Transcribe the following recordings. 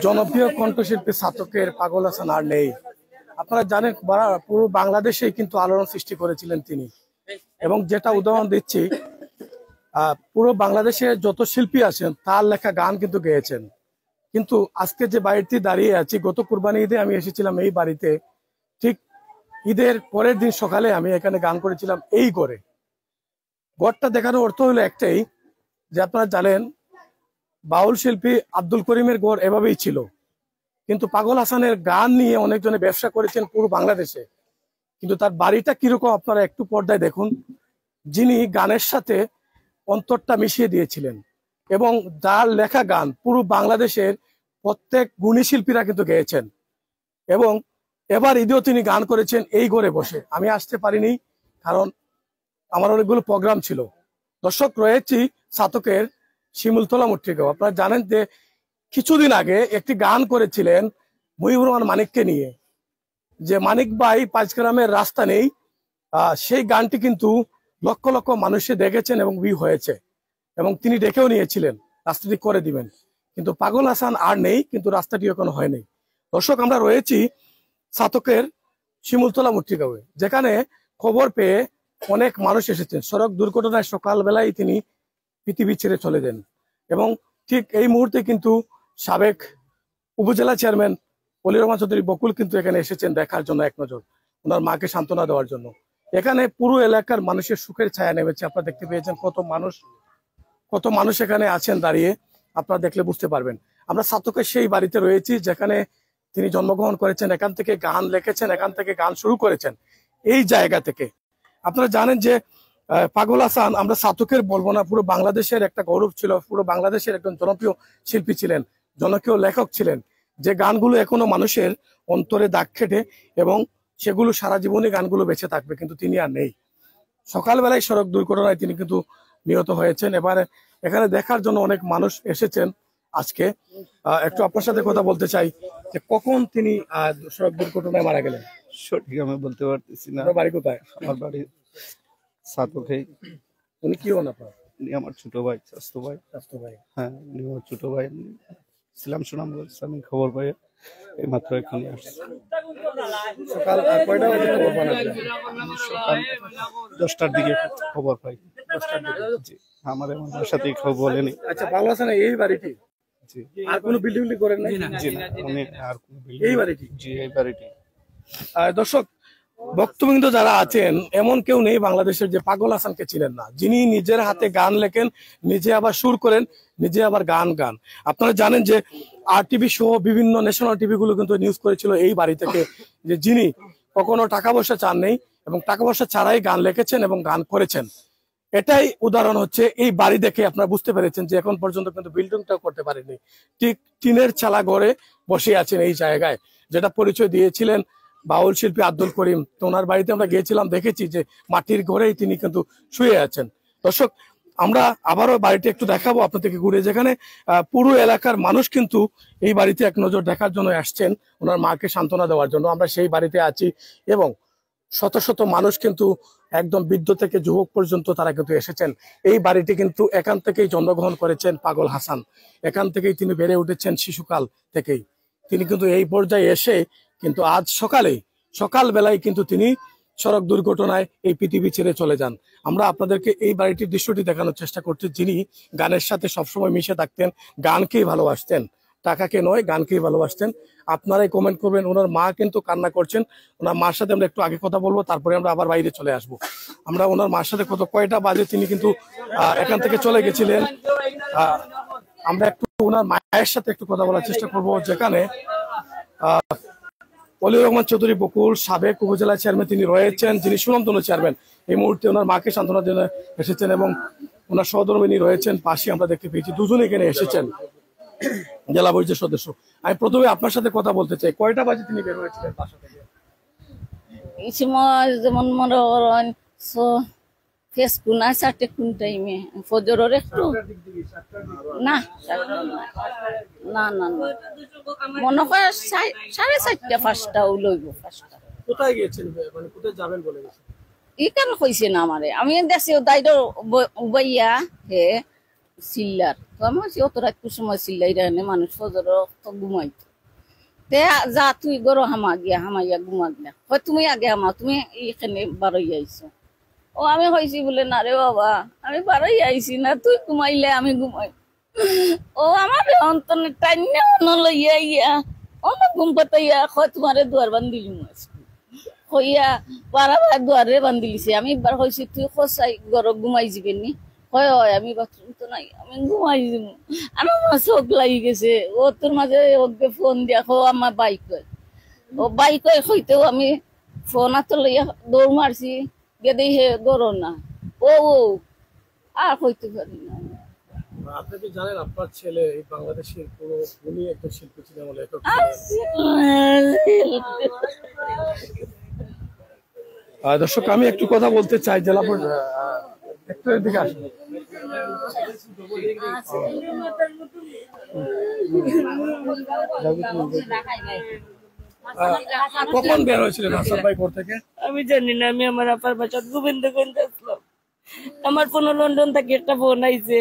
জনপ্রিয় কণ্ঠশিল্পী ছাতকের পাগল হাসান আর নেই। আপনারা জানেন পুরো বাংলাদেশে কিন্তু আলোড়ন সৃষ্টি করেছিলেন তিনি, এবং যেটা উদাহরণ দিচ্ছি, পুরো বাংলাদেশে যত শিল্পী আছেন তার লেখা গান কিন্তু গেয়েছেন। কিন্তু আজকে যে বাড়িটি দাঁড়িয়ে আছি, গত কুরবানি ঈদে আমি এসেছিলাম এই বাড়িতে, ঠিক ঈদের পরের দিন সকালে আমি এখানে গান করেছিলাম এই ঘরে। ঘরটা দেখানোর অর্থ হলো একটাই, যে আপনারা জানেন বাউল শিল্পী আব্দুল করিমের ঘর এভাবেই ছিল, কিন্তু পাগল হাসানের গান নিয়ে অনেকজনে ব্যবসা করেছেন পুরো বাংলাদেশে। কিন্তু তার বাড়িটা কিরকম আপনারা একটু পর্দায় দেখুন। যিনি গানের সাথে অন্তরটা মিশিয়ে দিয়েছিলেন, এবং যার লেখা গান পুরো বাংলাদেশের প্রত্যেক গুণী শিল্পীরা কিন্তু গেয়েছেন। এবং এবার ঈদেও তিনি গান করেছেন এই ঘরে বসে। আমি আসতে পারিনি, কারণ আমার অনেকগুলো প্রোগ্রাম ছিল। দর্শক, রয়েছি ছাতকের শিমুলতলা মূর্তিগাঁও। আপনারা জানেন যে কিছুদিন আগে একটি গান করেছিলেন মুহিবুর রহমান মানিককে নিয়ে, যে মানিক ভাই পাঁচগ্রামের রাস্তা নেই। সেই গানটি কিন্তু লক্ষ লক্ষ মানুষে দেখেছেন এবং ভিউ হয়েছে, এবং তিনি ডেকেও নিয়েছিলেন রাস্তাটি করে দিবেন। কিন্তু পাগল হাসান আর নেই, কিন্তু রাস্তাটি এখনো হয়নি। দর্শক, আমরা রয়েছি ছাতকের শিমুলতলা মূর্তিগাঁওয়ে, যেখানে খবর পেয়ে অনেক মানুষ এসেছেন। সড়ক দুর্ঘটনায় সকালবেলায় তিনি পৃথিবী ছেড়ে চলে যান, এবং ঠিক এই মুহূর্তে কিন্তু সাবেক উপজেলা চেয়ারম্যান অলি রহমান চৌধুরী বকুল কিন্তু এখানে এসেছেন দেখার জন্য, এক নজর ওনার মাকে সান্ত্বনা দেওয়ার জন্য। এখানে পুরো এলাকার মানুষের সুখের ছায়া নেমেছে। আপনারা দেখতে পেয়েছেন কত মানুষ এখানে আছেন দাঁড়িয়ে, আপনারা দেখলে বুঝতে পারবেন। আমরা ছাতকের সেই বাড়িতে রয়েছি যেখানে তিনি জন্মগ্রহণ করেছেন, এখান থেকে গান লিখেছেন, এখান থেকে গান শুরু করেছেন। এই জায়গা থেকে আপনারা জানেন যে পাগল হাসান, আমরা ছাতকের বলবো না, পুরো বাংলাদেশের একটা গৌরব ছিল, পুরো বাংলাদেশের একজন জনপ্রিয় শিল্পী ছিলেন, জনপ্রিয় লেখক ছিলেন, যে গানগুলো এখনো মানুষের অন্তরে দাগ খেটে, এবং সেগুলো সারা জীবনে গানগুলো বেঁচে থাকবে। কিন্তু তিনি আর নেই। সকালবেলায় সড়ক দুর্ঘটনায় তিনি কিন্তু নিহত হয়েছেন। এবারে এখানে দেখার জন্য অনেক মানুষ এসেছেন আজকে। একটু আপনার সাথে কথা বলতে চাই, যে কখন তিনি সড়ক দুর্ঘটনায় মারা গেলেন? সঠিক আমি বলতে পারতেছি না। বাড়ি কোথায়? আমার বাড়ি ছাতকে। উনি কি হন আপনার? উনি আমার ছোট ভাই, স্বাস্থ্য ভাই। হ্যাঁ, উনি আমার ছোট ভাই। ছিলাম সুনাম বলছি, আমি খবর পাই এই মাত্র এখানে আসছি। সকাল কয়টা বাজে খবর পান? সকাল 10টার দিকে খবর পাই। 10টার দিকে। আমার আমার সাথে খবর বলেনি। আচ্ছা, ভালো আছেন? এই বাড়িটি? জি। আর কোনো বিল্ডিং করেন না? জি না, উনি আর কোনো বিল্ডিং। এই বাড়িটি? জি, এই বাড়িটি। দর্শক, ভক্তবৃন্দ যারা আছেন, এমন কেউ নেই বাংলাদেশের যে পাগল হাসানকে ছিলেন না, যিনি নিজের হাতে গান লেখেন, নিজে আবার সুর করেন, নিজে আবার গান। আপনারা জানেন যে RTV সহ বিভিন্ন ন্যাশনাল টিভি গুলো কিন্তু নিউজ করেছিল এই বাড়ি থেকে, যে যিনি কখনো টাকা পয়সা চান নেই, এবং টাকা পয়সা ছাড়াই গান লিখেছেন এবং গান করেছেন। এটাই উদাহরণ হচ্ছে এই বাড়ি দেখে আপনারা বুঝতে পেরেছেন যে এখন পর্যন্ত কিন্তু বিল্ডিংটাও করতে পারেনি, ঠিক টিনের চালা ঘরে বসে আছেন এই জায়গায়, যেটা পরিচয় দিয়েছিলেন বাউল শিল্পী আব্দুল করিম। তো ওনার বাড়িতে আমরা গিয়েছিলাম, দেখেছি যে মাটির ঘরেই তিনি কিন্তু শুয়ে আছেন। দর্শক, আমরা আবারও বাড়িটি একটু দেখাবো আপনাদেরকে ঘুরে, যেখানে পুরো এলাকার মানুষ কিন্তু এই বাড়িতে এক নজর দেখার জন্য আসছেন, ওনার মাকে সান্ত্বনা দেওয়ার জন্য। আমরা সেই বাড়িতে আছি, এবং শত শত মানুষ কিন্তু একদম বৃদ্ধ থেকে যুবক পর্যন্ত তারা কিন্তু এসেছেন। এই বাড়িটি কিন্তু এখান থেকেই জন্মগ্রহণ করেছেন পাগল হাসান, এখান থেকেই তিনি বেড়ে উঠেছেন শিশুকাল থেকেই। তিনি কিন্তু এই পর্যায়ে এসে কিন্তু আজ সকালবেলায় কিন্তু তিনি সড়ক দুর্ঘটনায় এই পৃথিবী ছেড়ে চলে যান। আমরা আপনাদেরকে এই বাড়িটির দৃশ্যটি দেখানোর চেষ্টা করছি, যিনি গানের সাথে সবসময় মিশে থাকতেন, গানকেই ভালোবাসতেন, টাকাকে নয়, গানকেই ভালোবাসতেন। আপনারাই কমেন্ট করবেন। ওনার মা কিন্তু কান্না করছেন। ওনার মার সাথে আমরা একটু আগে কথা বলবো, তারপরে আমরা আবার বাইরে চলে আসব। আমরা ওনার মার সাথে কয়টা বাজে তিনি কিন্তু এখান থেকে চলে গেছিলেন। আমরা একটু ওনার মায়ের সাথে একটু কথা বলার চেষ্টা করব, যেখানে অলি রহমান চৌধুরী বকুল সাবেক উপজেলা চেয়ারম্যান তিনি রয়েছেন, যিনি সুনামধন্য চেয়ারম্যান। এই মুহূর্তে ওনার মাকে সান্ত্বনা জন্য এসেছেন, এবং ওনার সহধর্মিনী রয়েছেন পাশে, আমরা দেখতে পেয়েছি দুজনে এখানে এসেছেন, জেলা পরিষদের সদস্য। আমি প্রথমে আপনার সাথে কথা বলতে চাই, কয়টা বাজে তিনি বের হয়েছিলেন বাসা থেকে? এই সময় যেমন মনে করেন ফেসকুনা 4টে কোন টাইমে ফজরের একটু না না না মনে হয় 4:30 5টা লইব। 5টা কোথায় গিয়েছেন, মানে কোথায় যাবেন বলে গেছেন? ই কেন কইছে না আমারে, আমি দেশে দাইডো উবাইয়া হে চিল্লার তো আমি বলছি অত রাত সময় চিল্লাই রাখে মানুষ ফজর তো ঘুমাইতো তে যা তুই গরো হামাইয়া ঘুমা গিয়া হয় তুমি আগে হামা তুমি এখানে বারোই আইছো ও আমি হয়েছি বলে না রে বাবা আমি বারোই আইছি না তুই ঘুমাইলে আমি ঘুমাই ও আমার অন্তনে টাইনে অন্য লইয়া ইয়া অন্য ঘুম পাতাইয়া হয় তোমারে দুয়ার বান্ধিলি হইয়া বারাবার দুয়ারে বান্ধিলিছে আমি একবার হয়েছি তুই খসাই গর ঘুমাই যাবেন নি হয় হয় আমি বাথরুম তো নাই আমি ঘুমাই যাব আমার চোখ লাগি গেছে ও তোর মাঝে ওকে ফোন দিয়া খো আমার বাইক হয় ও বাইক হয় হইতেও আমি ফোন হাতে লইয়া দৌড় মারছি গেদে হে গরো না ও আর হইতে পারি না আপনি কি জানেন আপনার ছেলে এই বাংলাদেশের পুরো উনি একজন শিল্পী ছিলেন, লেখক ছিলেন। দর্শক আমি একটু কথা বলতে চাই জেলা একটু এদিকে আসুন। কখন বের হয়েছিলেন হাসান ভাই কোর্ট থেকে? আমি জানি না, আমি আমার আপার বাসা গোবিন্দগঞ্জ আসলাম। আমার ফোন লন্ডন থেকে একটা ফোন আইছে,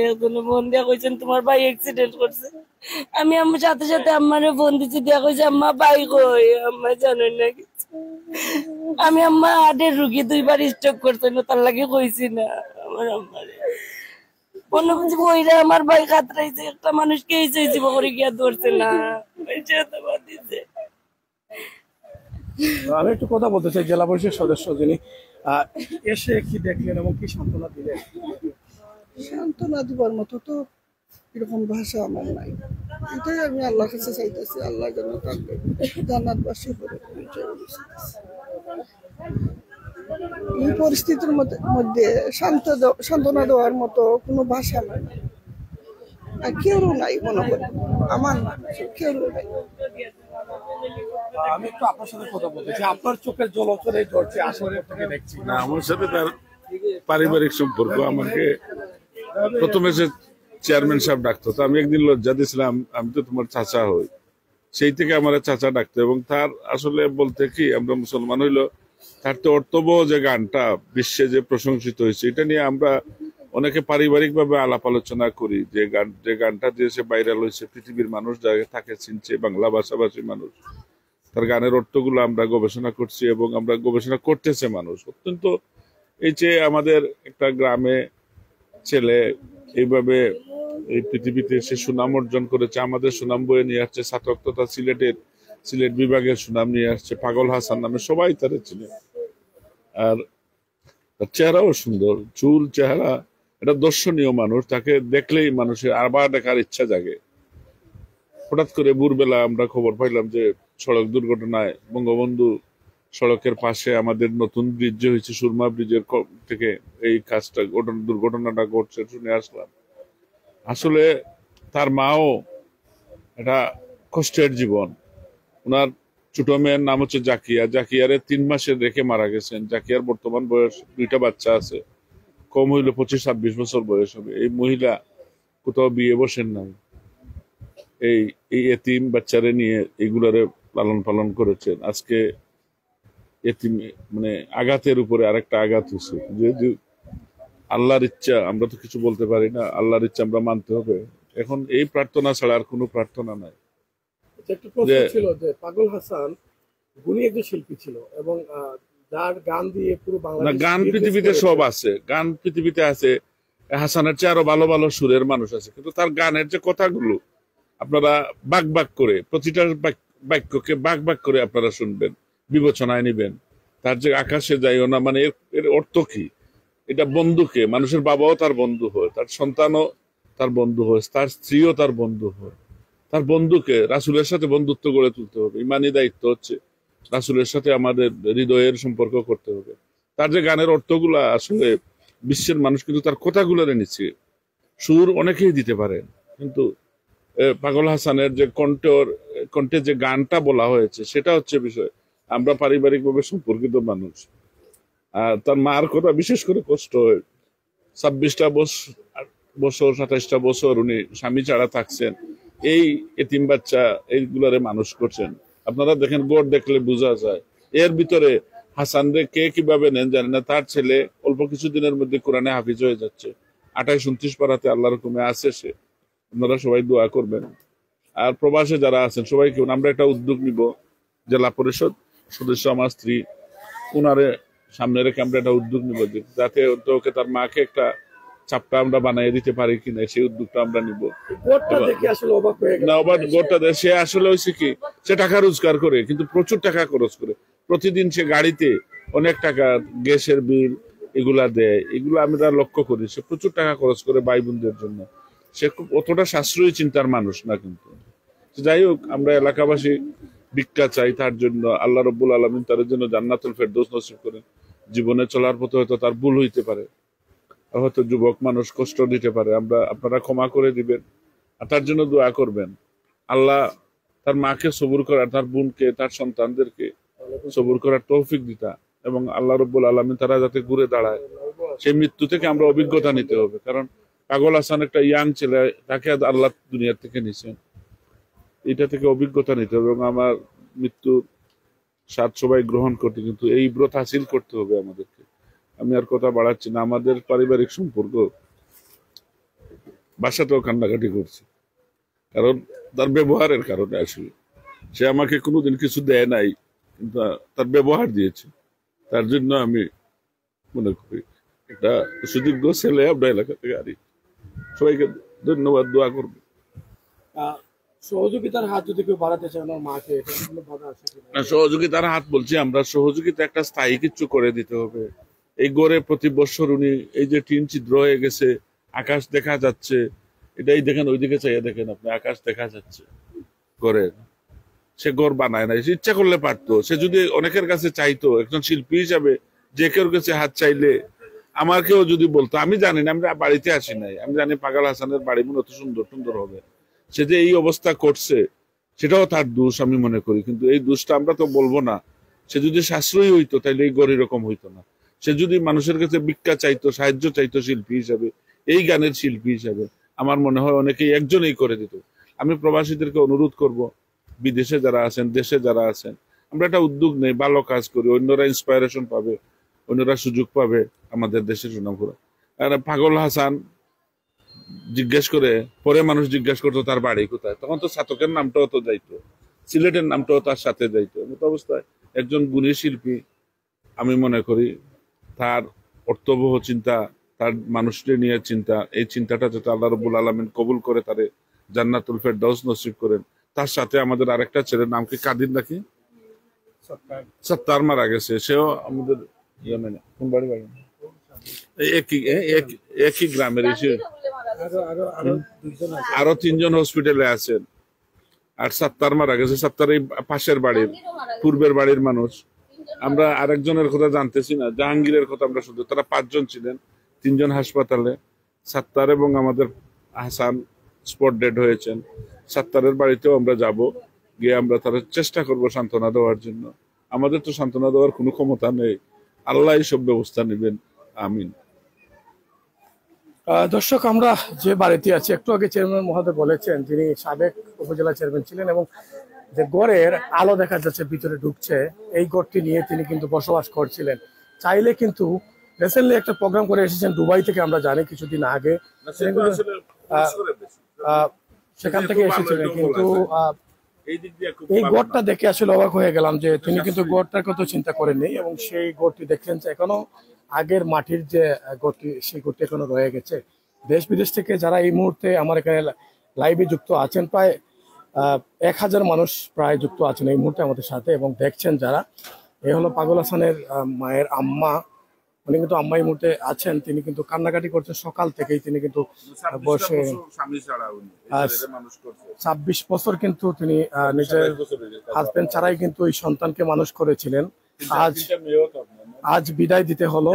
ফোন দিয়া কইছেন তোমার ভাই অ্যাক্সিডেন্ট করছে। আমি আমার সাথে সাথে আম্মারে ফোন দিচ্ছি, দিয়া কইছে আম্মা ভাই কই, আম্মা জানেন না কিছু। আমি আম্মা হার্টের রুগী 2 বার স্ট্রোক করছে না, তার লাগে কইছি না আমার আম্মারে। কোনো কিছু কইরা আমার ভাই কাতরাইছে, একটা মানুষকে এই চাইছি বকরি গিয়া ধরছে না, দিছে। আমি একটু কথা বলতে চাই জেলা পরিষদ সদস্য যিনি এসে কি দেখলেন এবং কি সান্ত্বনা দিলেন? সান্ত্বনা দিবার মতো তো এরকম ভাষা আমার নাই। এটাই আমি আল্লাহর কাছে চাইতেছি, আল্লাহ যেন তাকে জান্নাতবাসী করে। এই পরিস্থিতির মধ্যে সান্ত্বনা দেওয়ার মতো কোনো ভাষা নাই, আর কেউ নাই মনে করি, আমার কেউ নাই। আমি একটু আপনার সাথে কথা বলতে চাই, আপনার চোখের জলচরে ঝরছে আসলে থেকে দেখছি না, আমার সাথে তার পারিবারিক সম্পর্ক। আমাকে প্রথমে সে চেয়ারম্যান সাহেব ডাকতো, তো আমি একদিন লজ্জা দিয়েছিলাম, আমি তো তোমার চাচা হই, সেই থেকে আমার চাচা ডাকতো। এবং তার আসলে বলতে কি, আমরা মুসলমান হইলো, তার তো অর্থবহ যে গানটা বিশ্বে যে প্রশংসিত হয়েছে, এটা নিয়ে আমরা অনেকে পারিবারিক ভাবে আলাপ আলোচনা করি, যে গানটা দিয়ে সে ভাইরাল হয়েছে, পৃথিবীর মানুষ যাকে তাকে চিনছে, বাংলা ভাষাভাষী মানুষ, তার গানের অর্থগুলো আমরা গবেষণা করছি এবং আমরা গবেষণা করতেছে মানুষ। অত্যন্ত এই যে আমাদের একটা গ্রামে ছেলে এইভাবে এই পৃথিবীতে সে সুনাম অর্জন করেছে, আমাদের সুনাম বয়ে নিয়ে আসছে, ছাত্রক তথা সিলেট বিভাগের সুনাম নিয়ে আসছে। পাগল হাসান নামে সবাই তারা চিনে। আর তার চেহারাও সুন্দর, চুল চেহারা, এটা দর্শনীয় মানুষ, তাকে দেখলেই মানুষের আবার দেখার ইচ্ছা জাগে। হঠাৎ করে ভোরবেলা আমরা খবর পাইলাম যে সড়ক দুর্ঘটনায় বঙ্গবন্ধু সড়কের পাশে আমাদের নতুন ব্রিজ হয়েছে, সুরমা ব্রিজের থেকে এই কাজটা দুর্ঘটনাটা ঘটছে, শুনে আসলাম। আসলে তার মাও এটা কষ্টের জীবন। ওনার ছোট মেয়ের নাম হচ্ছে জাকিয়া, জাকিয়ারে 3 মাসের রেখে মারা গেছেন। জাকিয়ার বর্তমান বয়স 2টা বাচ্চা আছে, কম হইলে 25-26 বছর বয়স হবে। এই মহিলা কোথাও বিয়ে বসেন নাই, এই এতিম বাচ্চারে নিয়ে এগুলারে লালন পালন করেছেন। আজকে এতিম মানে আঘাতের উপরে আরেকটা আঘাত হয়েছে। যেহেতু আল্লাহর ইচ্ছা, আমরা তো কিছু বলতে পারি না, আল্লাহর ইচ্ছা আমরা মানতে হবে। এখন এই প্রার্থনা ছাড়া আর কোনো প্রার্থনা নাই। একটা প্রশ্ন ছিল যে পাগল হাসান উনি একজন শিল্পী ছিল এবং যার গান দিয়ে পুরো বাংলাদেশ, গান পৃথিবীতে সব আছে, গান পৃথিবীতে আছে। হাসানের চেয়ে আরো ভালো ভালো সুরের মানুষ আছে, কিন্তু তার গানের যে কথাগুলো আপনারা বাক বাক করে, প্রতিটা বাক্যকে বাক বাক করে আপনারা শুনবেন, বিবেচনায় নিবেন। তার যে আকাশে যাইও না, মানে এর অর্থ কি? এটা বন্ধুকে, মানুষের বাবাও তার বন্ধু হয়, তার সন্তানও তার বন্ধু হয়, তার স্ত্রীও তার বন্ধু হয়। তার বন্ধুকে রাসূলের সাথে বন্ধুত্ব গড়ে তুলতে হবে। ইমানি দায়িত্ব হচ্ছে রাসূলের সাথে আমাদের হৃদয়ের সম্পর্ক করতে হবে। তার যে গানের অর্থগুলা আসলে বিশ্বের মানুষ কিন্তু তার কথাগুলোর নিচ্ছে। সুর অনেকেই দিতে পারেন, কিন্তু পাগল হাসানের যে কণ্ঠে যে গানটা বলা হয়েছে সেটা হচ্ছে বিষয়। আমরা পারিবারিকভাবে সম্পর্কিত মানুষ, আর তার মার কথা বিশেষ করে কষ্ট হয়। 26টা বছর 27টা বছর উনি স্বামী ছাড়া থাকছেন, এই এতিম বাচ্চা এইগুলারে মানুষ করছেন। আপনারা দেখেন, গড় দেখলে বোঝা যায়। এর ভিতরে হাসান রে কে কিভাবে নেন জানে না, তার ছেলে অল্প কিছুদিনের মধ্যে কোরআনে হাফিজ হয়ে যাচ্ছে। 28-29 পাড়াতে আল্লাহর হুকুমে আছে সে। আপনারা সবাই দোয়া করবেন। আর প্রবাসে যারা আছেন সবাইকে আমরা একটা উদ্যোগ নিব, জেলা পরিষদ সদস্য আমার স্ত্রী ওনারে সামনে রেখে আমরা একটা উদ্যোগ নিব, যাতে ওকে তার মাকে একটা চাপটা আমরা বানিয়ে দিতে পারি কিনা, সেই উদ্যোগটা আমরা নিব। গোটটা দেখে আসলে অবাক হয়ে গেলাম। না, অবাক গোটা দেয়। সে আসলে হয়েছে কি, সে টাকা রোজগার করে কিন্তু প্রচুর টাকা খরচ করে। প্রতিদিন সে গাড়িতে অনেক টাকা, গ্যাসের বিল এগুলা দেয়, এগুলো আমরা লক্ষ্য করি। সে প্রচুর টাকা খরচ করে ভাই বোনদের জন্য। সে খুব অতটা সাশ্রয়ী চিন্তার মানুষ না কিন্তু। যাই হোক, আমরা এলাকাবাসী ভিক্ষা চাই তার জন্য। আল্লাহ রব্বুল আলামিন তার জন্য জান্নাতুল ফেরদৌস নসিব করেন। জীবনে চলার পথে হয়তো তার ভুল হইতে পারে, হয়তো যুবক মানুষ কষ্ট দিতে পারে, আপনারা ক্ষমা করে দিবেন আর তার জন্য দোয়া করবেন। আল্লাহ তার মাকে সবুর করার, তার বোনকে, তার সন্তানদেরকে সবুর করার তৌফিক দিতা, এবং আল্লাহ রব্বুল আলামিন তারা যাতে ঘুরে দাঁড়ায়। সেই মৃত্যু থেকে আমরা অভিজ্ঞতা নিতে হবে, কারণ পাগল হাসান একটা ইয়াং ছেলে, তাকে আল্লাহ দুনিয়ার থেকে নিছেন, এটা থেকে অভিজ্ঞতা নিতে হবে এবং আমার মৃত্যুর স্বাদ সবাই গ্রহণ করতে, কিন্তু এই ব্রত হাসিল করতে হবে আমাদেরকে। আমি আর কথা বাড়াচ্ছি না। আমাদের পারিবারিক সম্পর্ক, বাসাতেও কান্নাকাটি করছি, কারণ তার ব্যবহারের কারণে। আসলে সে আমাকে কোনোদিন কিছু দেয় নাই, কিন্তু তার ব্যবহার দিয়েছে। তার জন্য আমি মনে করি একটা সুযোগ্য ছেলে আমরা এলাকা থেকে আনি। সবাইকে ধন্যবাদ, দোয়া করবো। সহযোগিতার হাত যদি কেউ বাড়াতে চায় আমার মাকে, এটা কি কোনো বাধা আছে কিনা? না, সহযোগিতার হাত বলছি আমরা, সহযোগিতা একটা স্থায়ী কিছু করে দিতে হবে। এই গড়ে প্রতি বছর উনি, এই যে টিন ছিদ্র হয়ে গেছে, আকাশ দেখা যাচ্ছে, এটাই দেখেন, ওইদিকে চাইয়া দেখেন আপনি, আকাশ দেখা যাচ্ছে গড়ের। সে গড় বানায় না, সে ইচ্ছা করলে পারতো। সে যদি অনেকের কাছে চাইতো, একজন শিল্পী হিসাবে যে কেউ কাছে হাত চাইলে, আমাকেও যদি বলতো, আমি জানি না, আমরা বাড়িতে আসি নাই, আমি জানি পাগল হাসানের বাড়ি মনে সুন্দর সুন্দর হবে। সে যে এই অবস্থা করছে সেটাও তার দোষ আমি মনে করি, কিন্তু এই দোষটা আমরা তো বলবো না। সে যদি সাশ্রয়ী হইতো তাহলে এই গড় এরকম হইতো না। সে যদি মানুষের কাছে ভিক্ষা চাইতো, সাহায্য চাইতো শিল্পী হিসাবে, এই গানের শিল্পী হিসাবে, আমার মনে হয় অনেকেই একজনেই করে দিত। আমি প্রবাসীদেরকে অনুরোধ করব, বিদেশে যারা আছেন, দেশে যারা আছেন, আমরা একটা উদ্যোগ নেই, ভালো কাজ করি, অন্যরা ইন্সপায়ারেশন পাবে, অন্যরা সুযোগ পাবে আমাদের দেশের সুনাম করা। আর পাগল হাসান জিজ্ঞেস করে, পরে মানুষ জিজ্ঞেস করতো তার বাড়ি কোথায়, তখন তো ছাতকের নামটাও তো যাইতো, সিলেটের নামটাও তার সাথে যাইতো। মতো অবস্থায় একজন গুণী শিল্পী, আমি মনে করি তার অর্থবহ চিন্তা, তার মানুষকে নিয়ে চিন্তা, এই চিন্তাটা যাতে আল্লাহ রাব্বুল আলামিন কবুল করে, তারে জান্নাতুল ফেরদাউস নসিব করেন। তার সাথে আমাদের আরেকটা ছেলের নাম কি কাদির নাকি সত্তার মারা গেছে, সেও আমাদের ইয়ামেনে। কোন বাড়ি? একই গ্রামের। এসে আরো 3 জন হসপিটালে আছেন, আর সত্তার মারা গেছে। সত্তার এই পাশের বাড়ির, পূর্বের বাড়ির মানুষ। আমরা আরেকজনের কথা জানতেছি না, জাহাঙ্গীরের কথা আমরা শুধু। তারা 5 জন ছিলেন, 3 জন হাসপাতালে। সত্তার এবং আমাদের হাসান স্পট ডেড হয়েছেন। সত্তারের বাড়িতেও আমরা যাব, গিয়ে আমরা তার চেষ্টা করব সান্ত্বনা দেওয়ার জন্য। আমাদের তো সান্ত্বনা দেওয়ার কোনো ক্ষমতা নেই, আল্লাহ সব ব্যবস্থা নেবেন। আমিন। দর্শক, আমরা যে বাড়িতে আছি, একটু আগে চেয়ারম্যান মহোদয় বলেছেন, যিনি সাবেক উপজেলা চেয়ারম্যান ছিলেন, এবং যে গড়ের আলো দেখা যাচ্ছে ভিতরে ঢুকছে, এই গড়টি নিয়ে তিনি কিন্তু বসবাস করছিলেন। চাইলে কিন্তু রিসেন্টলি একটা প্রোগ্রাম করে এসেছেন দুবাই থেকে, আমরা জানি কিছুদিন আগে সেখান থেকে এসেছিলেন, কিন্তু এই গড়টা দেখে আসলে অবাক হয়ে গেলাম যে তিনি কিন্তু গড়টার কথা চিন্তা করেননি, এবং সেই গড়টি দেখলেন যে এখনো আগের মাটির যে গড়টি, সেই গড়টি এখনো রয়ে গেছে। দেশ বিদেশ থেকে যারা এই মুহূর্তে আমার এখানে লাইভে যুক্ত আছেন, প্রায় 1000 মানুষ প্রায় যুক্ত আছেন এই মুহূর্তে আমাদের সাথে, এবং দেখছেন যারা, এই হলো পাগল হাসানের মায়ের আম্মা। উনি কিন্তু আম্মা এই মুহূর্তে আছেন, তিনি কিন্তু কান্নাকাটি করছেন সকাল থেকেই। তিনি কিন্তু বসে 26 বছর কিন্তু তিনি নিজের হাজবেন্ড ছাড়াই কিন্তু এই সন্তানকে মানুষ করেছিলেন। আজ বিদায় দিতে হলো,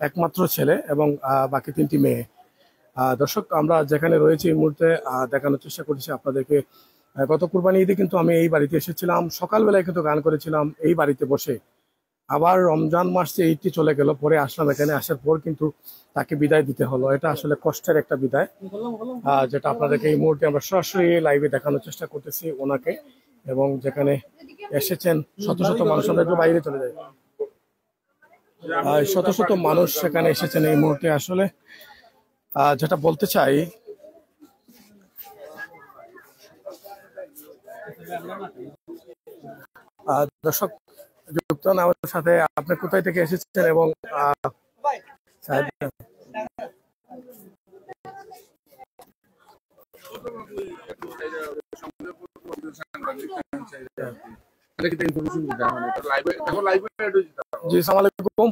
একমাত্র ছেলে এবং বাকি 3টি মেয়ে। দর্শক, আমরা যেখানে রয়েছি এই মুহূর্তে দেখানোর চেষ্টা করছি আপনাদেরকে। গত কুরবানি ঈদে কিন্তু আমি এই বাড়িতে এসেছিলাম, সকালবেলায় কিন্তু গান করেছিলাম এই বাড়িতে বসে। আবার রমজান মাসে ঈদটি চলে গেল, পরে আসলাম এখানে, আসার পর কিন্তু তাকে বিদায় দিতে হলো। এটা আসলে কষ্টের একটা বিদায়, যেটা আপনাদেরকে এই মুহূর্তে আমরা সরাসরি লাইভে দেখানোর চেষ্টা করতেছি ওনাকে। এবং যেখানে এসেছেন শত শত মানুষ, আমরা একটু বাইরে চলে যাই, শত শত মানুষ সেখানে এসেছেন এই মুহূর্তে। আসলে যেটা বলতে চাই, দর্শক যুক্ত হন আমাদের সাথে। আপনি কোথায় থেকে এসেছেন এবং জি আসসালামু আলাইকুম।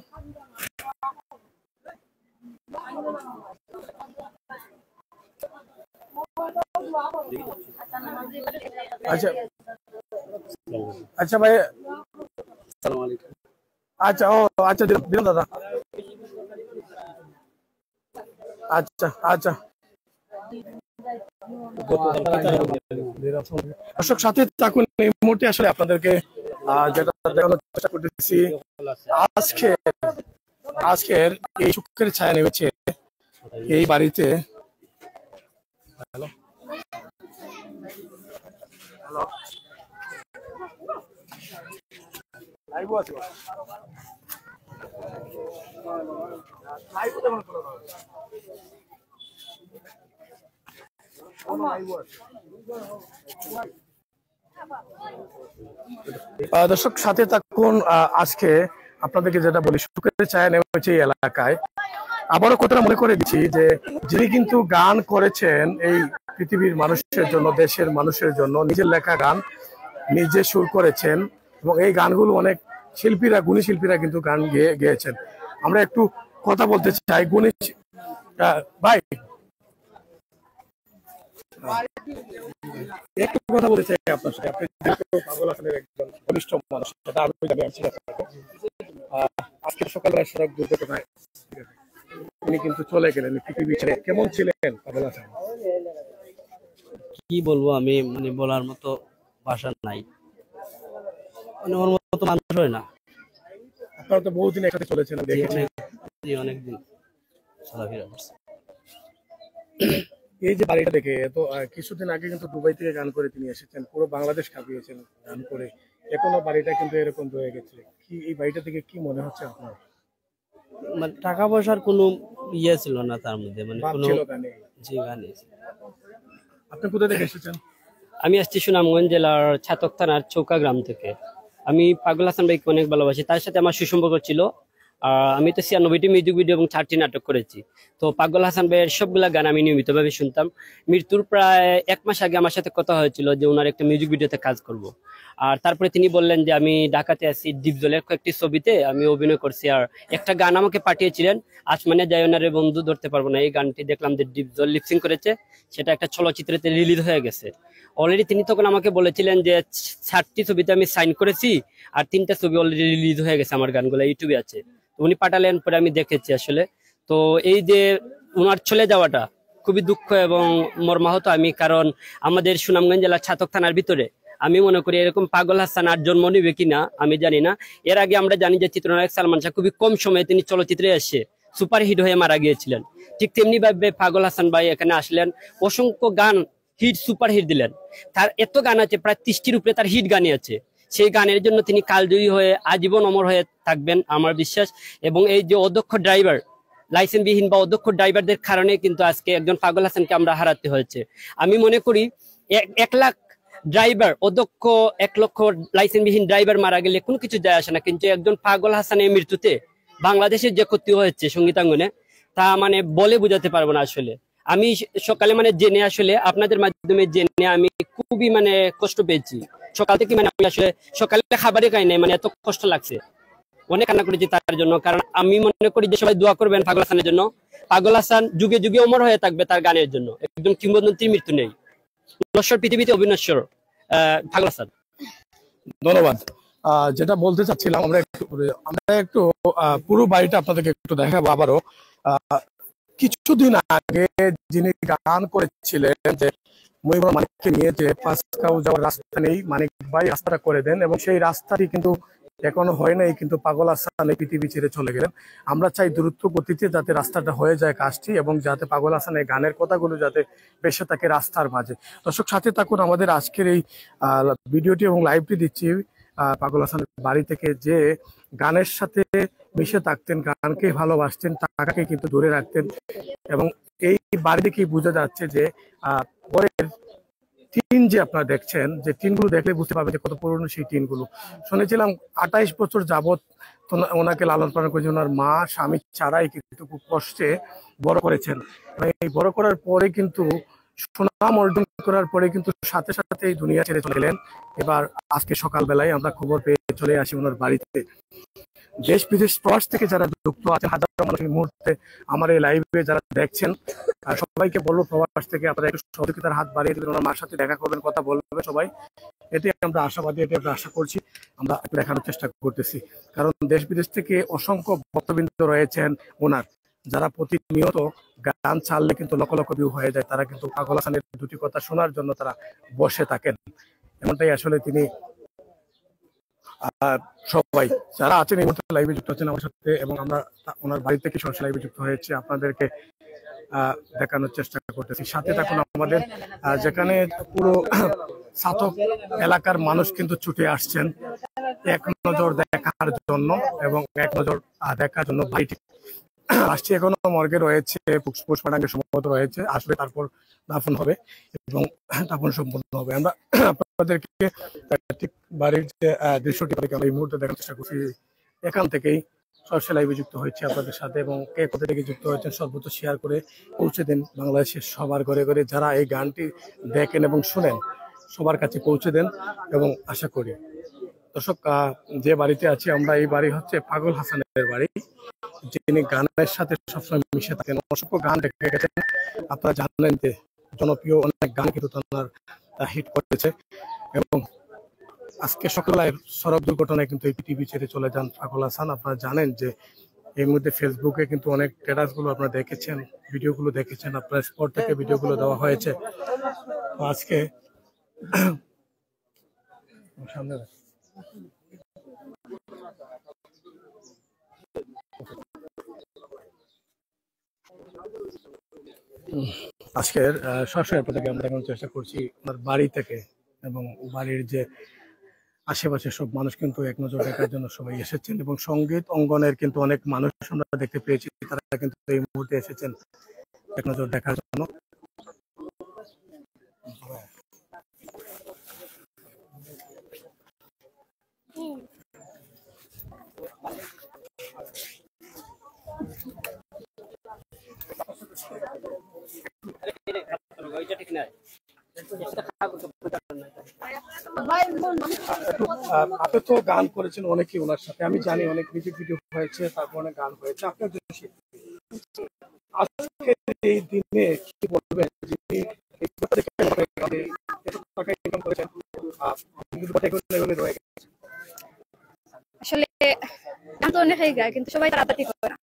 আচ্ছা আচ্ছা ভাই, আচ্ছা ও আচ্ছা দিলাম দাদা। আচ্ছা আচ্ছা দর্শক সাথে থাকুন। এই মুহূর্তে আসলে আপনাদেরকে যেটা দেখানোর চেষ্টা করতেছি, আজকের এই সুখের ছায়া নেমেছে এই বাড়িতে। দর্শক সাথে থাকুন। আজকে আপনাদেরকে যেটা বলি, সুখের ছায়া নেমেছে এই এলাকায়। আবারও কথাটা মনে করে দিচ্ছি যে যিনি কিন্তু গান করেছেন এই পৃথিবীর মানুষের জন্য, দেশের মানুষের জন্য, নিজের লেখা গান নিজে সুর করেছেন এবং এই গানগুলো অনেক শিল্পীরা, গুণী শিল্পীরা কিন্তু গান গেয়েছেন। আমরা একটু কথা বলতে চাই গুণী ভাই, একটু কথা বলতে চাই আপনার সাথে। আপনি পাগল হাসানের একজন ঘনিষ্ঠ মানুষ, সেটা আমি আজকে সকালবেলা সড়ক দুর্ঘটনায় উনি কিন্তু চলে গেলেন পৃথিবী ছেড়ে। কেমন ছিলেন পাগল হাসান? কি বলবো আমি, মানে বলার মতো ভাষা নাই। মানে ওর মতো মানুষ হয় না। আপনারা তো বহুদিন একসাথে চলেছেন, অনেকদিন চলাফেরা করছে। এই যে বাড়িটা দেখে, তো কিছুদিন আগে কিন্তু দুবাই থেকে গান করে তিনি এসেছেন, পুরো বাংলাদেশ কাঁপিয়েছেন গান করে। এখনো বাড়িটা কিন্তু এরকম রয়ে গেছে। কি এই বাড়িটা থেকে কি মনে হচ্ছে আপনার? মানে টাকা পয়সার কোনো ইয়ে ছিল না তার মধ্যে, মানে কোনো জি গানে। আপনি কোথা থেকে এসেছেন? আমি আসছি সুনামগঞ্জ জেলার ছাতক থানার চৌকা গ্রাম থেকে। আমি পাগল হাসান ভাইকে অনেক ভালোবাসি, তার সাথে আমার সুসম্পর্ক ছিল। আমি তো 96টি মিউজিক ভিডিও এবং 4টি নাটক করেছি। তো পাগল হাসান ভাইয়ের সবগুলা গান আমি নিয়মিতভাবে শুনতাম। মৃত্যুর প্রায় 1 মাস আগে আমার সাথে কথা হয়েছিল যে ওনার একটা মিউজিক ভিডিওতে কাজ করব। আর তারপরে তিনি বললেন যে আমি ঢাকাতে আছি, ডিপজলের কয়েকটি ছবিতে আমি অভিনয় করছি। আর একটা গান আমাকে পাঠিয়েছিলেন, আসমানে জায়নারে বন্ধু ধরতে পারবো না। এই গানটি দেখলাম যে ডিপজল লিপসিং করেছে, সেটা একটা চলচ্চিত্রতে রিলিজ হয়ে গেছে অলরেডি। তিনি তখন আমাকে বলেছিলেন যে 7টি ছবিতে আমি সাইন করেছি আর 3টা ছবি অলরেডি রিলিজ হয়ে গেছে, আমার গানগুলো ইউটিউবে আছে। উনি পাঠালেন, পরে আমি দেখেছি আসলে। তো এই যে ওনার চলে যাওয়াটা খুবই দুঃখ এবং মর্মাহত আমি, কারণ আমাদের সুনামগঞ্জ জেলার ছাতক থানার ভিতরে আমি মনে করি এরকম পাগল হাসান আর জন্ম নিবে কিনা আমি জানি না। এর আগে আমরা জানি যে চিত্রনায়ক সালমান শাহ খুবই কম সময়ে তিনি চলচ্চিত্রে এসে সুপারহিট হয়ে মারা গিয়েছিলেন। ঠিক তেমনি ভাবে পাগল হাসান ভাই এখানে আসলেন, অসংখ্য গান হিট, সুপারহিট দিলেন। তার এত গান আছে, প্রায় 30টির উপরে তার হিট গানই আছে। সেই গানের জন্য তিনি কালজয়ী হয়ে আজীবন অমর হয়ে থাকবেন আমার বিশ্বাস। এবং এই যে অদক্ষ ড্রাইভার, লাইসেন্সবিহীন বা অদক্ষ ড্রাইভারদের কারণে কিন্তু আজকে একজন পাগল হাসানকে আমরা হারাতে হয়েছে। আমি মনে করি 1 লাখ ড্রাইভার, অদক্ষ 1 লক্ষ লাইসেন্সবিহীন ড্রাইভার মারা গেলে কোনো কিছু যায় আসে না, কিন্তু একজন পাগল হাসানের মৃত্যুতে বাংলাদেশের যে ক্ষতি হয়েছে সঙ্গীতাঙ্গনে, তা মানে বলে বোঝাতে পারবো না আসলে। আমি সকালে মানে জেনে, আসলে আপনাদের মাধ্যমে জেনে আমি খুবই মানে কষ্ট পেয়েছি। সকাল থেকে মানে আমি আসলে সকালে খাবারই খাই নাই, মানে এত কষ্ট লাগছে। অনেক কান্না করেছি তার জন্য, কারণ আমি মনে করি যে সবাই দোয়া করবেন পাগল হাসানের জন্য। পাগল হাসান যুগে যুগে অমর হয়ে থাকবে তার গানের জন্য। একদম কিংবদন্তির মৃত্যু নেই, নশ্বর পৃথিবীতে অবিনশ্বর পাগল হাসান। ধন্যবাদ। যেটা বলতে চাচ্ছিলাম, আমরা একটু পুরো বাড়িটা আপনাদেরকে একটু দেখাবো আবারও। কিছুদিন আগে যিনি গান করেছিলেন যে মহিবুর মানিককে নিয়ে, যে পাঁচকাউ যাওয়ার রাস্তা নেই, মানিক ভাই রাস্তাটা করে দেন, এবং সেই রাস্তাটি কিন্তু এখনো হয় নাই, কিন্তু পাগল হাসান এই পৃথিবী ছেড়ে চলে গেলেন। আমরা চাই দ্রুত গতিতে যাতে রাস্তাটা হয়ে যায় কাজটি, এবং যাতে পাগল হাসান এই গানের কথাগুলো যাতে বেশি থাকে রাস্তার মাঝে। দর্শক সাথে থাকুন, আমাদের আজকের এই ভিডিওটি এবং লাইভটি দিচ্ছি পাগল হাসানের বাড়ি থেকে, যে গানের সাথে মিশে থাকতেন, গানকে ভালোবাসতেন, টাকাকে কিন্তু দূরে রাখতেন। এবং এই বাড়ি থেকেই বোঝা যাচ্ছে যে পরের টিন যে আপনারা দেখছেন, যে টিনগুলো দেখলে বুঝতে পারবেন যে কত পুরনো সেই টিনগুলো। শুনেছিলাম 28 বছর যাবত ওনাকে লালন পালন করেছেন, ওনার মা স্বামী ছাড়াই কিন্তু খুব কষ্টে বড় করেছেন। এই বড় করার পরে কিন্তু সুনাম অর্জন করার পরে কিন্তু সাথে সাথে এই দুনিয়া ছেড়ে চলে গেলেন। এবার আজকে সকালবেলায় আমরা খবর পেয়ে চলে আসি ওনার বাড়িতে। দেশ বিদেশ প্রবাস থেকে যারা যুক্ত আছেন, হাজার মানুষ এই মুহূর্তে আমার এই লাইভে যারা দেখছেন, সবাইকে বলবো প্রবাস থেকে আপনারা একটু সহযোগিতার হাত বাড়িয়ে দেবেন, ওনার মার সাথে দেখা করবেন, কথা বলবে সবাই। এতে আমরা আশাবাদী, এটা আমরা আশা করছি, আমরা একটু দেখানোর চেষ্টা করতেছি। কারণ দেশ বিদেশ থেকে অসংখ্য ভক্তবৃন্দ রয়েছেন ওনার, যারা প্রতিনিয়ত গান ছাড়লে কিন্তু লক্ষ লক্ষ ভিউ হয়ে যায়। তারা কিন্তু পাগল হাসানের দুটি কথা শোনার জন্য তারা বসে থাকেন। এমনটাই আসলে তিনি সবাই যারা আছেন এই মুহূর্তে লাইভে যুক্ত আছেন আমার সাথে, এবং আমরা ওনার বাড়ি থেকে সরাসরি লাইভে যুক্ত হয়েছে, আপনাদেরকে দেখানোর চেষ্টা করতেছি। সাথে থাকুন আমাদের, যেখানে পুরো সাতক এলাকার মানুষ কিন্তু ছুটে আসছেন এক নজর দেখার জন্য, এবং এক নজর দেখার জন্য বাড়িটি আসছে। এখনো মর্গে রয়েছে, পুষ্পাঞ্জলি সম্ভবত রয়েছে, আসলে তারপর দাফন হবে এবং দাফন সম্পন্ন হবে। আমরা আপনাদেরকে ঠিক বাড়ির যে দৃশ্যটি আমরা এই মুহূর্তে দেখার চেষ্টা করছি। এখান থেকেই সরাসরি লাইভে যুক্ত হয়েছে আপনাদের সাথে, এবং কে কোথা থেকে যুক্ত হয়েছেন সর্বোচ্চ শেয়ার করে পৌঁছে দেন বাংলাদেশের সবার ঘরে ঘরে, যারা এই গানটি দেখেন এবং শুনেন সবার কাছে পৌঁছে দেন। এবং আশা করি দর্শক, যে বাড়িতে আছি আমরা, এই বাড়ি হচ্ছে পাগল হাসানের বাড়ি, যিনি গানের সাথে সবসময় মিশে থাকেন। অসংখ্য গান রেখে গেছেন, আপনারা জানেন যে জনপ্রিয় অনেক গান কিন্তু তার হিট করেছে। এবং আজকে সকালে সড়ক দুর্ঘটনায় কিন্তু এই পৃথিবী ছেড়ে চলে যান পাগল হাসান। আপনারা জানেন যে এই মধ্যে ফেসবুকে কিন্তু অনেক স্ট্যাটাস গুলো আপনারা দেখেছেন, ভিডিওগুলো দেখেছেন, আপনার স্পট থেকে ভিডিওগুলো দেওয়া হয়েছে। তো আজকে সামনে আজকের সরাসরি আপনাদেরকে আমরা দেখানোর চেষ্টা করছি ওনার বাড়ি থেকে, এবং বাড়ির যে আশেপাশে সব মানুষ কিন্তু এক নজর দেখার জন্য সবাই এসেছেন। এবং সঙ্গীত অঙ্গনের কিন্তু অনেক মানুষ আমরা দেখতে পেয়েছি, তারা কিন্তু এই মুহূর্তে এসেছেন এক নজর দেখার জন্য। আপনি তো গান করেছেন অনেকেই ওনার সাথে, আমি জানি অনেক মিউজিক ভিডিও হয়েছে, তারপর অনেক গান হয়েছে। আপনার আজকে এই দিনে কি বলবেন, আসলে গান তো অনেকেই গায়, কিন্তু সবাই তার আধ্যাত্মিক করে না।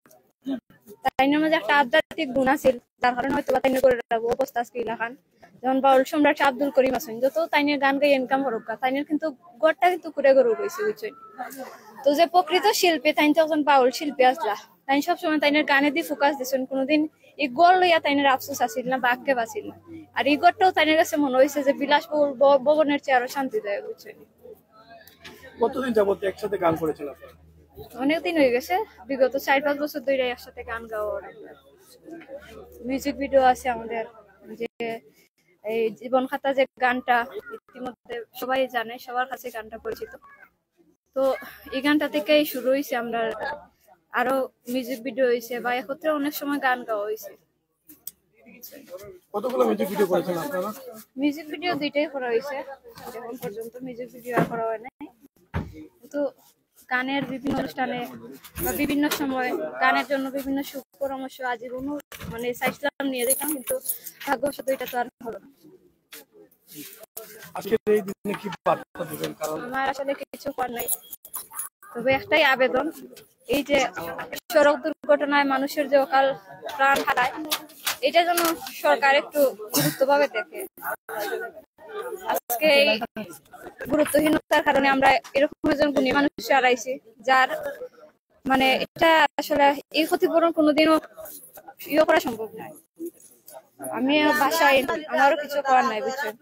তাইনের মাঝে একটা আধ্যাত্মিক গুণ আছে, যার কারণে হয়তো বা তাইনে করে রাখবো অবস্থা আজকে এলাকান। যেমন বাউল সম্রাট আব্দুল করিম আছেন, যত তাইনের গান গাই ইনকাম করুক, তাইনের কিন্তু গড়টা কিন্তু করে গরু রয়েছে, বুঝছেন। তো যে প্রকৃত শিল্পী, তাই তো একজন বাউল শিল্পী আসলা, তাই সবসময় তাইনের গানে দিয়ে ফোকাস দিচ্ছেন। কোনোদিন এই গড় লইয়া তাইনের আফসোস আসিল না বা আক্ষেপ আসিল না। আর এই গড়টাও তাইনের কাছে মনে হয়েছে যে বিলাসবহুল ভবনের চেয়ে আরো শান্তিদায়ক, বুঝছেন। কতদিন যাবত একসাথে গান করেছেন আপনারা? অনেকদিন হয়ে গেছে, বিগত 4-5 বছর ধরে একসাথে গান গাওয়া। মিউজিক ভিডিও আছে আমাদের, যে এই জীবন খাতা যে গানটা ইতিমধ্যে সবাই জানে, সবার কাছে গানটা পরিচিত। তো এই গানটা থেকেই শুরু হয়েছে, আমরা আরো মিউজিক ভিডিও হয়েছে বা একত্রে অনেক সময় গান গাওয়া হয়েছে। কতগুলো মিউজিক ভিডিও করেছেন আপনারা? মিউজিক ভিডিও 2টাই করা হয়েছে, এখন পর্যন্ত মিউজিক ভিডিও আর করা হয় নাই। কিন্তু গানের বিভিন্ন অনুষ্ঠানে বা বিভিন্ন সময় গানের জন্য বিভিন্ন সুপরামর্শ আজীবন মানে চাইছিলাম নিয়ে দেখলাম, কিন্তু ভাগ্যবশত এটা তো আর হলো না। আজকে এই দিনে কি বার্তা দিবেন? কারণ আমার আসলে কিছু করার নাই, তবে একটাই আবেদন, এই যে সড়ক দুর্ঘটনায় মানুষের যে অকাল প্রাণ হারায়, এটা যেন সরকার একটু গুরুত্বভাবে দেখে। আজকে এই গুরুত্বহীনতার কারণে আমরা এরকম একজন গুণী মানুষ হারাইছি, যার মানে এটা আসলে এই ক্ষতিপূরণ কোনোদিনও ইয়ে করা সম্ভব নয়। আমি বাসায় আমারও কিছু করার নাই বুঝছেন।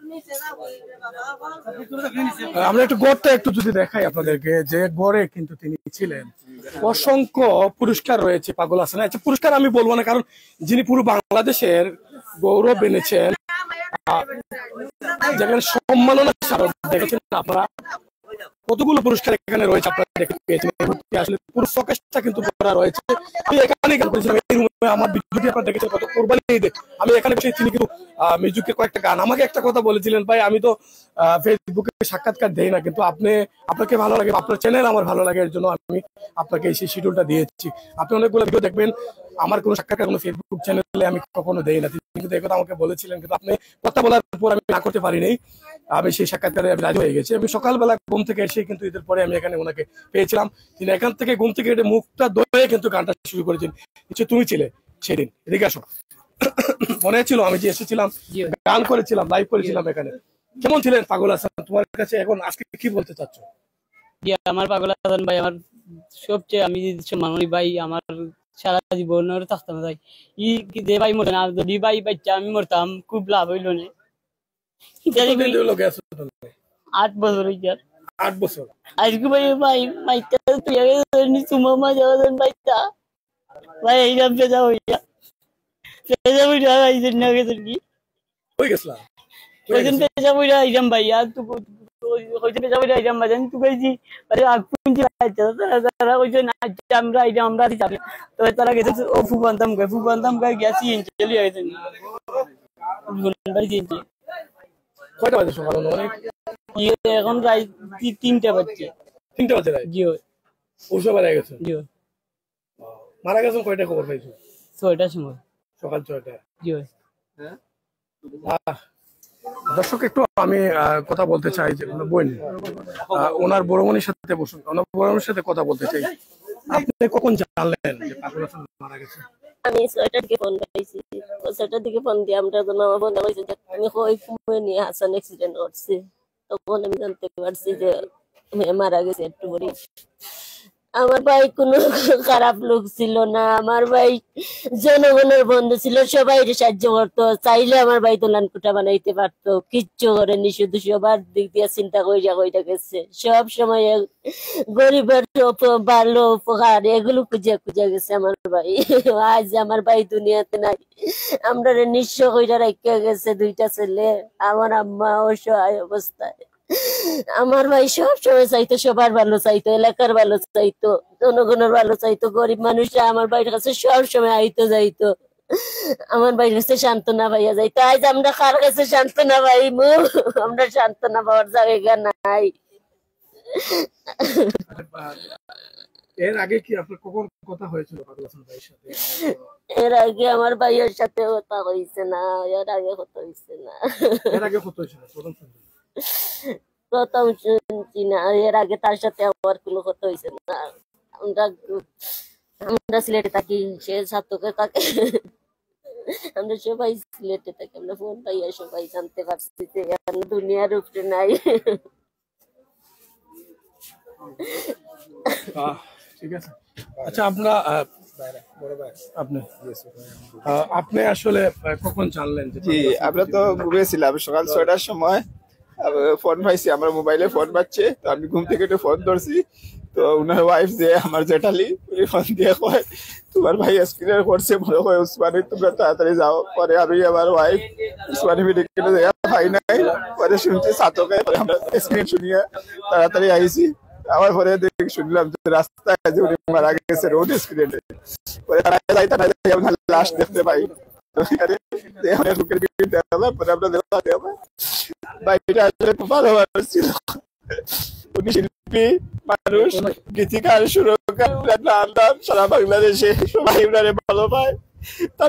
আমরা একটু গড়টা একটু যদি দেখাই আপনাদেরকে, যে গড়ে কিন্তু তিনি ছিলেন, অসংখ্য পুরস্কার রয়েছে পাগল হাসান। আচ্ছা, পুরস্কার আমি বলবো না, কারণ যিনি পুরো বাংলাদেশের গৌরব এনেছেন, যেখানে সম্মাননা স্মারক দেখেছেন আপনারা, কতগুলো পুরস্কার এখানে রয়েছে আপনারা দেখতে পেয়েছেন। আসলে পুরো ফোকাসটা কিন্তু করা রয়েছে। আমি এখানে গান করেছিলাম, এই রুমে আমার ভিডিওটি আপনারা দেখেছেন কত কোরবানি ঈদে আমি এখানে বসে, তিনি কিন্তু মিউজিকের কয়েকটা গান, আমাকে একটা কথা বলেছিলেন, ভাই আমি তো ফেসবুকে সাক্ষাৎকার দেই না, কিন্তু আপনাকে ভালো লাগে, আপনার চ্যানেল আমার ভালো লাগে, এর জন্য আমি আপনাকে সেই শিডিউলটা দিয়েছি। আপনি অনেকগুলো ভিডিও দেখবেন, আমার কোনো সাক্ষাৎকার কোনো ফেসবুক চ্যানেলে আমি কখনো দেই না, তিনি কিন্তু এই কথা আমাকে বলেছিলেন, কিন্তু আপনি কথা বলার পর আমি না করতে পারিনি। আমি সেই সাক্ষাৎকারে আমি রাজি হয়ে গেছি। আমি সকালবেলা ঘুম থেকে এসে কিন্তু ঈদের পরে আমি এখানে ওনাকে পেয়েছিলাম। তিনি এখান থেকে ঘুম থেকে মুখটা ধরে কিন্তু গানটা শুরু করেছেন। তুমি ছিলে সেদিন, এদিকে আসো, মনে ছিল আমি যে এসেছিলাম, গান করেছিলাম, লাইভ করেছিলাম এখানে। কেমন ছিলেন পাগল হাসান, তোমার কাছে এখন আজকে কি বলতে চাচ্ছ? আমার পাগল হাসান ভাই আমার সবচেয়ে, আমি মাননি ভাই, আমার সারা জীবন থাকতাম ভাই। যে ভাই মরে না, যদি ভাই বাচ্চা আমি মরতাম, খুব লাভ হইল না। 8 বছর হইছে। 8 বছর আজকে ভাই ভাই মাইটা তুই সুমামা যাওয়ার বাইটা ভাই এই নাম পেজা হইয়া পেজা হইয়া আইছেন না গেছেন কি হই গেছলা ওইদিন পেজা হইয়া আইজাম ভাই আর তুই হইতে পেজা হইয়া আইজাম বাজান তুই কইছি আরে আগুন যাইতা তারা কইছে না আমরা আইজাম আমরা যাবি তো তারা গেছে ও ফুবান্তাম গায় গেছি চলে আইছেন ভাই দিন কয়টা বাজে সকাল? অনেক এখন রাত 3টা বাজছে। 3টা বাজে রাত? জি ওসব মারা গেছে? জি মারা গেছেন কয়টা খবর পাইছো? 6টার সময়, সকাল 6টা। জি দর্শক একটু আমি কথা বলতে চাই, যে বোন ওনার বড়মনির সাথে বসুন, ওনার বড়মনির সাথে কথা বলতে চাই। আপনি কখন জানলেন যে পাগল হাসান মারা গেছে? আমি 6টার দিকে ফোন পাইছি, 6টার দিকে ফোন দিয়ে আমরা তো মামা ফোন কইছে যে আমি কই ফুমে নিয়ে হাসান অ্যাক্সিডেন্ট করছে। তখন আমি জানতে পারছি যে মারা গেছে একটু পরে। আমার ভাই কোনো খারাপ লোক ছিল না, আমার ভাই জনগণের বন্ধু ছিল, সবাই সাহায্য করতো, চাইলে আমার ভাই তো লানকুটা বানাইতে পারতো, কিচ্ছু করেনি, শুধু সবার দিক দিয়ে চিন্তা কইরা গেছে। সব সময় গরিবের ভালো উপকার এগুলো খুঁজে গেছে আমার ভাই। আজ আমার ভাই দুনিয়াতে নাই, আমরা নিঃস্ব কইরা রাখিয়া গেছে 2টা ছেলে, আমার আম্মা অসহায় অবস্থায়। আমার ভাই সব সময় চাইতো সবার ভালো চাইতো, এলাকার ভালো চাইতো, জনগণের ভালো চাইতো, গরিব মানুষরা আমার ভাইয়ের কাছে সব সময় আইতো যাইতো, আমার ভাইয়ের কাছে সান্ত্বনা পাইয়া যাইতো। আজ আমরা কার কাছে সান্ত্বনা পাইমু? আমরা সান্ত্বনা পাওয়ার জায়গা নাই। এর আগে কি আপনার কখন কথা হয়েছিল পাগল হাসান ভাইয়ের সাথে? এর আগে আমার ভাইয়ের সাথে কথা হইছে না, এর আগে কথা হইছে না। এর আগে কত হয়েছিল? প্রথম শুনছি না, এর আগে তার সাথে আমার কোনো কথা হয়েছে না। আমরা সিলেটে থাকি, সে ছাত্রকে থাকে, আমরা সবাই সিলেটে থাকি, আমরা ফোন পাইয়া সবাই জানতে পারছি যে দুনিয়ার উপরে নাই। ঠিক আছে, আচ্ছা আমরা আপনি আসলে কখন জানলেন? জি আমরা তো ঘুমিয়েছিলাম, সকাল 6টার সময় ফোন পাইছি, আমার মোবাইলে ফোন পাচ্ছে, তো আমি ঘুম থেকে একটু ফোন ধরছি, তো উনার ওয়াইফ যে আমার জেঠালি উনি ফোন দিয়ে কয় তোমার ভাই স্ক্রিনের করছে, মনে হয় উসমানী, তোমরা তাড়াতাড়ি যাও। পরে আমি আমার ওয়াইফ উসমানী মেডিকেলে যাই, ভাই নাই, পরে শুনছি ছাত্রকে, পরে আমরা স্ক্রিন শুনিয়ে তাড়াতাড়ি আইছি। আমার পরে শুনলাম যে রাস্তায় যে উনি মারা গেছে রোড স্ক্রিনে, পরে লাশ দেখতে পাই। উনি শিল্পী মানুষ, গীতিকার, সুরকার, সারা বাংলাদেশে সবাই ভালো পায়।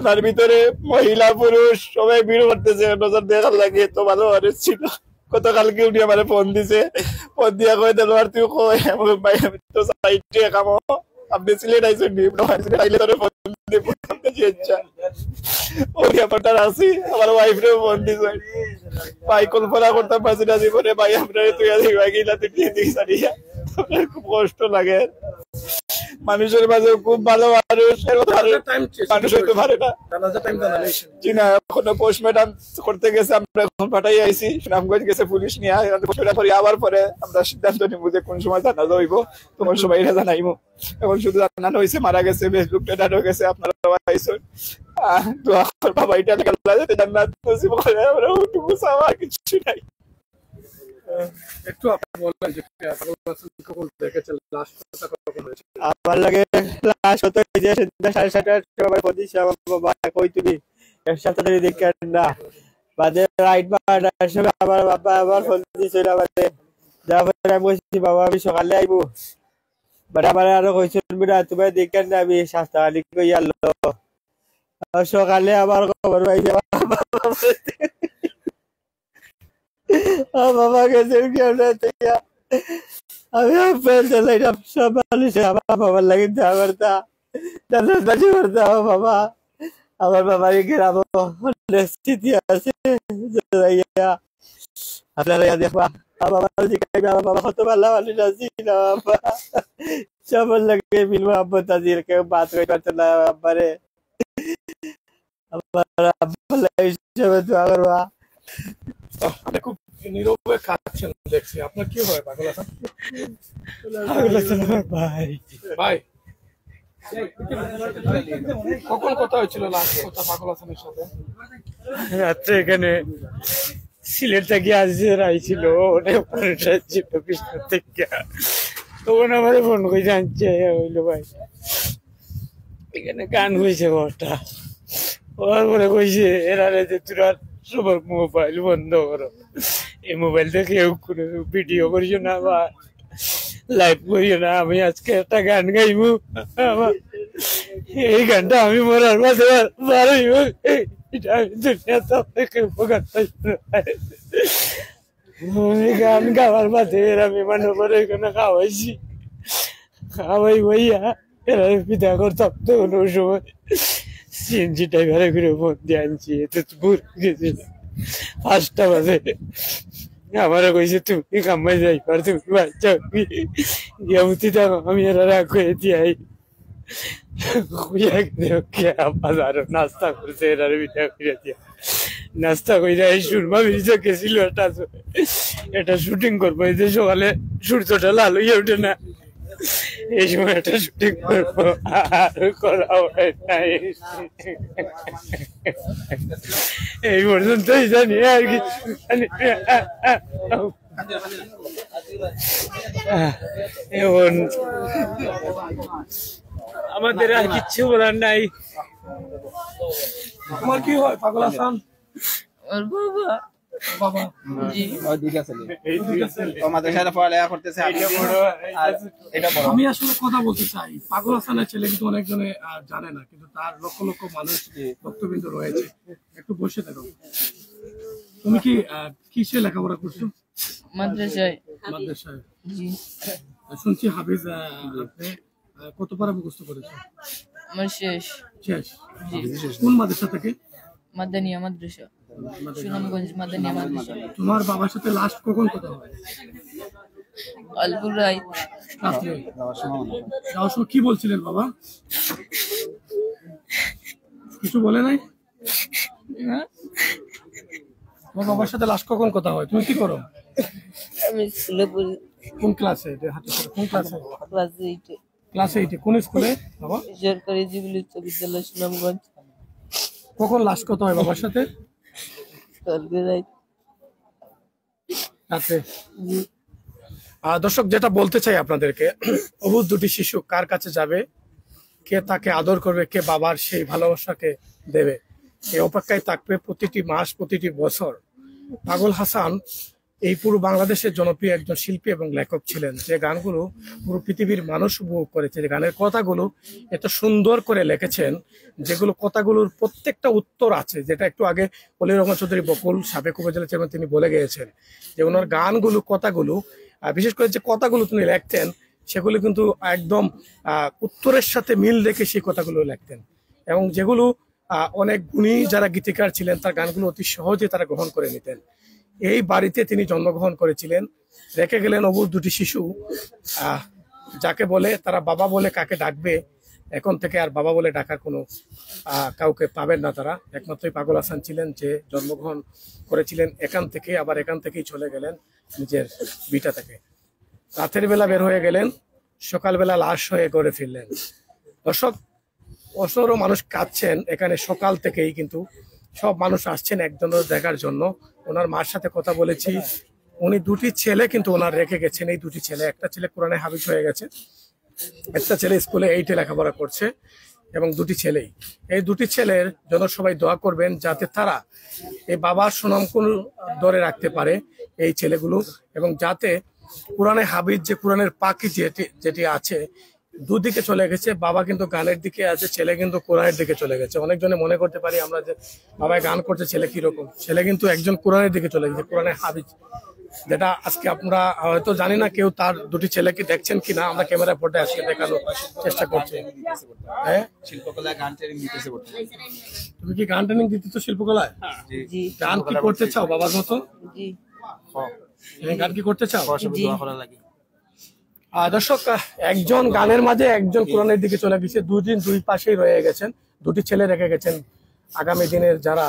তার ভিতরে মহিলা পুরুষ সবাই ভিড় করতেছে, নজর দেখার লাগে, তো ভালো মানুষ ছিল। গতকালকে উনি আমার ফোন দিছে, ফোন দিয়া কয়ে দিল আর তুই কই ভাই আমি তো সাইটে কামো, আপনি সিলেট আইছেন ফোন দিব ওই ব্যাপারটা আছি। আমার ওয়াইফ রে ফোন দিছে, ভাই কল্পনা করতাম পারছি না জীবনে ভাই আপনার তুই গেলা তুই খুব কষ্ট লাগে। মানুষের মাঝে খুব ভালো মানুষ, মানুষ হইতে পারে না। জি না, এখনো পোস্টমর্টম করতে গেছে, আমরা এখন পাঠাই আইছি, সুনামগঞ্জ গেছে পুলিশ নিয়ে, পোস্টমর্টম করে আবার পরে আমরা সিদ্ধান্ত নিব যে কোন সময় জানাজা হইব, তোমার সবাই জানাইবো। এখন শুধু জানানো হয়েছে মারা গেছে, ফেসবুক টেটানো গেছে, আপনারা আইসুন দোয়া করবা, বাড়িটা জান্নাত নসিব করে, আমরা ওটুকু চাওয়া কিছু নাই। একটু আপনি বললেন যে কখন দেখেছেন লাস্ট কখন হয়েছে? আমার লাগে লাস্ট হতো যে 7:30টার সময় পৌঁছেছি, আমার বাবা কই তুমি একসাথে ধরে দেখেন না, বাদে রাইট 12টার সময় আমার বাবা আবার ফোন দিয়েছিল আমাকে, যাবার আমি বলছি বাবা আমি সকালে আইবো, বাট আমার আরো কইছিল বিনা তুমি দেখেন না, আমি শাস্তাখালি কই আলো সকালে আমার খবর পাইছে বাবা গেছেন কেমন থেকে, আমি ফেল চালাইলাম সব মানুষে আমার বাবার লাগে আমার তা বাজি করতে বাবা, আমার বাবার গ্রাম স্থিতি আছে আপনারা দেখবা, আমার বাবা কত ভালো মানুষ আছি না, সবার লাগে মিলবো আব্বা তাজির কেউ বাত করতে না, আব্বারে আমার আব্বার হিসেবে দোয়া করবা। আপনি খুব নীরবে কাঁদছেন দেখছি, আপনার কি হয় পাগল হাসান? ভাই ভাই কখন কথা হয়েছিল লাস্ট কথা পাগল হাসানের সাথে? রাত্রে এখানে সিলেট থেকে আসির আইছিল, অনেক মানুষ আসছিল কৃষ্ণ থেকে, তখন আমার ফোন করে জানছে হইলো ভাই এখানে গান হয়েছে ঘরটা, ওর পরে কইছে এরা যে তোরা সবার মোবাইল বন্ধ করো, এই মোবাইল থেকে কেউ কোনো ভিডিও করিও না বা লাইভ করিও না, আমি আজকে একটা গান গাইবো, এই গানটা আমি মরার মাঝে পারইব, এটা আমি দুনিয়া থেকে উপকার গান গাওয়ার মাঝে আমি মানুষ করে এখানে খাওয়াইছি, খাওয়াই বইয়া এরা পিতা করতাম তো কোনো সময় সিএনজি ড্রাইভারে করে ফোন দিয়ে আনছি, এতে ভুল গেছিল 5টা বাজে, আমারও কইছে তুমি কামাই যাই পার, তুমি বাচ্চা গিয়ামতি থাকো, আমি এরা রাগ করে দিয়াই আরো নাস্তা করছে, এরার পিঠা করে দিয়া নাস্তা করে এই সুরমা ব্রিজে গেছিল, এটা শুটিং করবো, এই যে সকালে সূর্যটা লাল হইয়া উঠে না, এই সময় একটা শুটিং করবো, আর করা হয় নাই, এই পর্যন্তই জানি আর কি। এখন আমাদের আর কিচ্ছু বলার নাই। তোমার কি হয় পাগল হাসান? বাবা আমি আসলে কথা বলতে চাই, পাগল হাসানের ছেলে কিন্তু অনেকজনে জানে না, কিন্তু তার লক্ষ লক্ষ মানুষ ভক্তবৃন্দ রয়েছে। একটু বসে থাকো, তুমি কি কিসে লেখাপড়া করছো? মাদ্রাসায়। মাদ্রাসায় শুনছি হাফিজ, আপনি কত পারা মুখস্থ করেছো? আমার শেষ। শেষ? কোন মাদ্রাসা থেকে? মাদানিয়া মাদ্রাসা, সুনামগঞ্জ মাদানিয়া মাদ্রাসা। তোমার বাবার সাথে লাস্ট কখন কথা হয়? আলপুর রাইত রাত্রে যাওয়ার সময় কি বলছিলেন বাবা? কিছু বলে নাই? তোমার বাবার সাথে লাস্ট কখন কথা হয়? তুমি কি করো? আমি স্কুলে পড়ি। কোন ক্লাসে? কোন ক্লাসে? ক্লাস 8 এ। ক্লাস 8 এ কোন স্কুলে বাবা? সরকারি জিবিল উচ্চ বিদ্যালয় সুনামগঞ্জ। কখন লাস্ট কথা হয় বাবার সাথে? কালকে রাতে। দর্শক, যেটা বলতে চাই আপনাদেরকে, অবুঝ দুটি শিশু কার কাছে যাবে, কে তাকে আদর করবে, কে বাবার সেই ভালোবাসাকে দেবে, এই অপেক্ষায় থাকবে প্রতিটি মাস, প্রতিটি বছর। পাগল হাসান এই পুরো বাংলাদেশের জনপ্রিয় একজন শিল্পী এবং লেখক ছিলেন, যে গানগুলো পুরো পৃথিবীর মানুষ উপভোগ করেছে, যে গানের কথাগুলো এত সুন্দর করে লিখেছেন, যেগুলো কথাগুলোর প্রত্যেকটা উত্তর আছে, যেটা একটু আগে অলির রহমান চৌধুরী বকুল সাবেক উপজেলা চেয়ারম্যান তিনি বলে গিয়েছেন, যে ওনার গানগুলো কথাগুলো বিশেষ করে যে কথাগুলো তিনি লিখতেন সেগুলো কিন্তু একদম উত্তরের সাথে মিল রেখে সেই কথাগুলো লিখতেন, এবং যেগুলো অনেক গুণী যারা গীতিকার ছিলেন তার গানগুলো অতি সহজে তারা গ্রহণ করে নিতেন। এই বাড়িতে তিনি জন্মগ্রহণ করেছিলেন, রেখে গেলেন অবুঝ দুটি শিশু, যাকে বলে তারা বাবা বলে কাকে ডাকবে, এখন থেকে আর বাবা বলে ডাকার কোনো কাউকে পাবেন না তারা। একমাত্রই পাগল হাসান ছিলেন যে জন্মগ্রহণ করেছিলেন এখান থেকে, আবার এখান থেকেই চলে গেলেন নিজের ভিটা থেকে। রাতের বেলা বের হয়ে গেলেন, সকালবেলা লাশ হয়ে ঘরে ফিরলেন। দর্শক, অসরো মানুষ কাঁদছেন এখানে সকাল থেকেই, কিন্তু সব মানুষ আসছেন একজনের দেখার জন্য। ওনার মার সাথে কথা বলেছি, উনি দুটি ছেলে কিন্তু ওনার রেখে গেছেন। এই দুটি ছেলে, একটা ছেলে কোরআনে হাফেজ হয়ে গেছে, একটা ছেলে স্কুলে 8-এ লেখাপড়া করছে, এবং দুটি ছেলেই। এই দুটি ছেলের জন্য সবাই দোয়া করবেন যাতে তারা এই বাবার সুনামকুল ধরে রাখতে পারে এই ছেলেগুলো, এবং যাতে কোরআনে হাফেজ যে কোরআনের পাখি যেটি আছে দুদিকে চলে গেছে। বাবা কিন্তু গানের দিকে আছে, ছেলে কিন্তু কোরআনের দিকে চলে গেছে। অনেকজনে মনে করতে পারি আমরা যে বাবা গান করছে, ছেলে কিরকম, ছেলে কিন্তু একজন কোরআনের দিকে চলে গেছে, কোরআনের হাফেজ। যেটা আজকে আপনারা হয়তো জানি না কেউ তার দুটি ছেলেকে দেখছেন কিনা, আমরা ক্যামেরা পর্দায় আজকে দেখানোর চেষ্টা করছি। হ্যাঁ, শিল্পকলা গান ট্রেনিং দিতেছে। তুমি কি গান ট্রেনিং দিতে তো শিল্পকলায়? গান কি করতে চাও বাবার মতো? গান কি করতে চাও? দর্শক, একজন গানের মাঝে একজন কোরআনের দিকে চলে গেছে, দুই পাশেই রয়ে গেছেন, দুটি ছেলে রেখে গেছেন আগামী দিনের যারা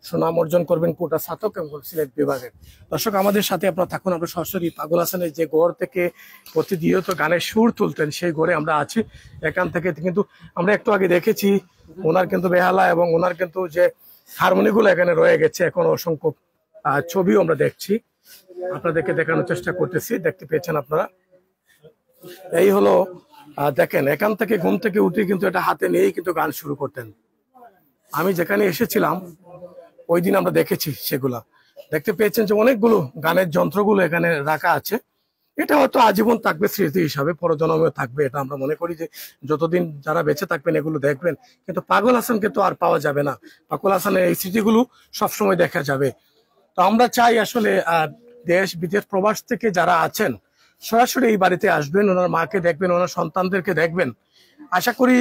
সুনাম অর্জন করবেন কোটা ছাতক এবং সিলেট বিভাগের। দর্শক, আমাদের সাথে আপনারা থাকুন। আমরা সরাসরি পাগল হাসানের যে গড় থেকে প্রতিনিয়ত গানের সুর তুলতেন সেই গড়ে আমরা আছি। এখান থেকে কিন্তু আমরা একটু আগে দেখেছি ওনার কিন্তু বেহালা এবং ওনার কিন্তু যে হারমোনিগুলো এখানে রয়ে গেছে, এখন অসংখ্য ছবিও আমরা দেখছি, আপনাদেরকে দেখানোর চেষ্টা করতেছি। দেখতে পেয়েছেন আপনারা, এই হলো দেখেন, এখান থেকে ঘুম থেকে উঠে কিন্তু এটা হাতে নিয়েই কিন্তু গান শুরু করতেন। আমি যেখানে এসেছিলাম ওই দিন আমরা দেখেছি সেগুলা। দেখতে পেয়েছেন যে অনেকগুলো গানের যন্ত্রগুলো এখানে রাখা আছে। এটা হয়তো আজীবন থাকবে স্মৃতি হিসাবে, পরজন্মেও থাকবে। এটা আমরা মনে করি যে যতদিন যারা বেঁচে থাকবেন এগুলো দেখবেন, কিন্তু পাগল হাসানকে তো আর পাওয়া যাবে না। পাগল হাসানের এই স্মৃতিগুলো সবসময় দেখা যাবে। তো আমরা চাই আসলে দেশ বিদেশ প্রবাস থেকে যারা আছেন সরাসরি এই বাড়িতে আসবেন, ওনার মাকে দেখবেন, ওনার সন্তানদেরকে দেখবেন। আশা করি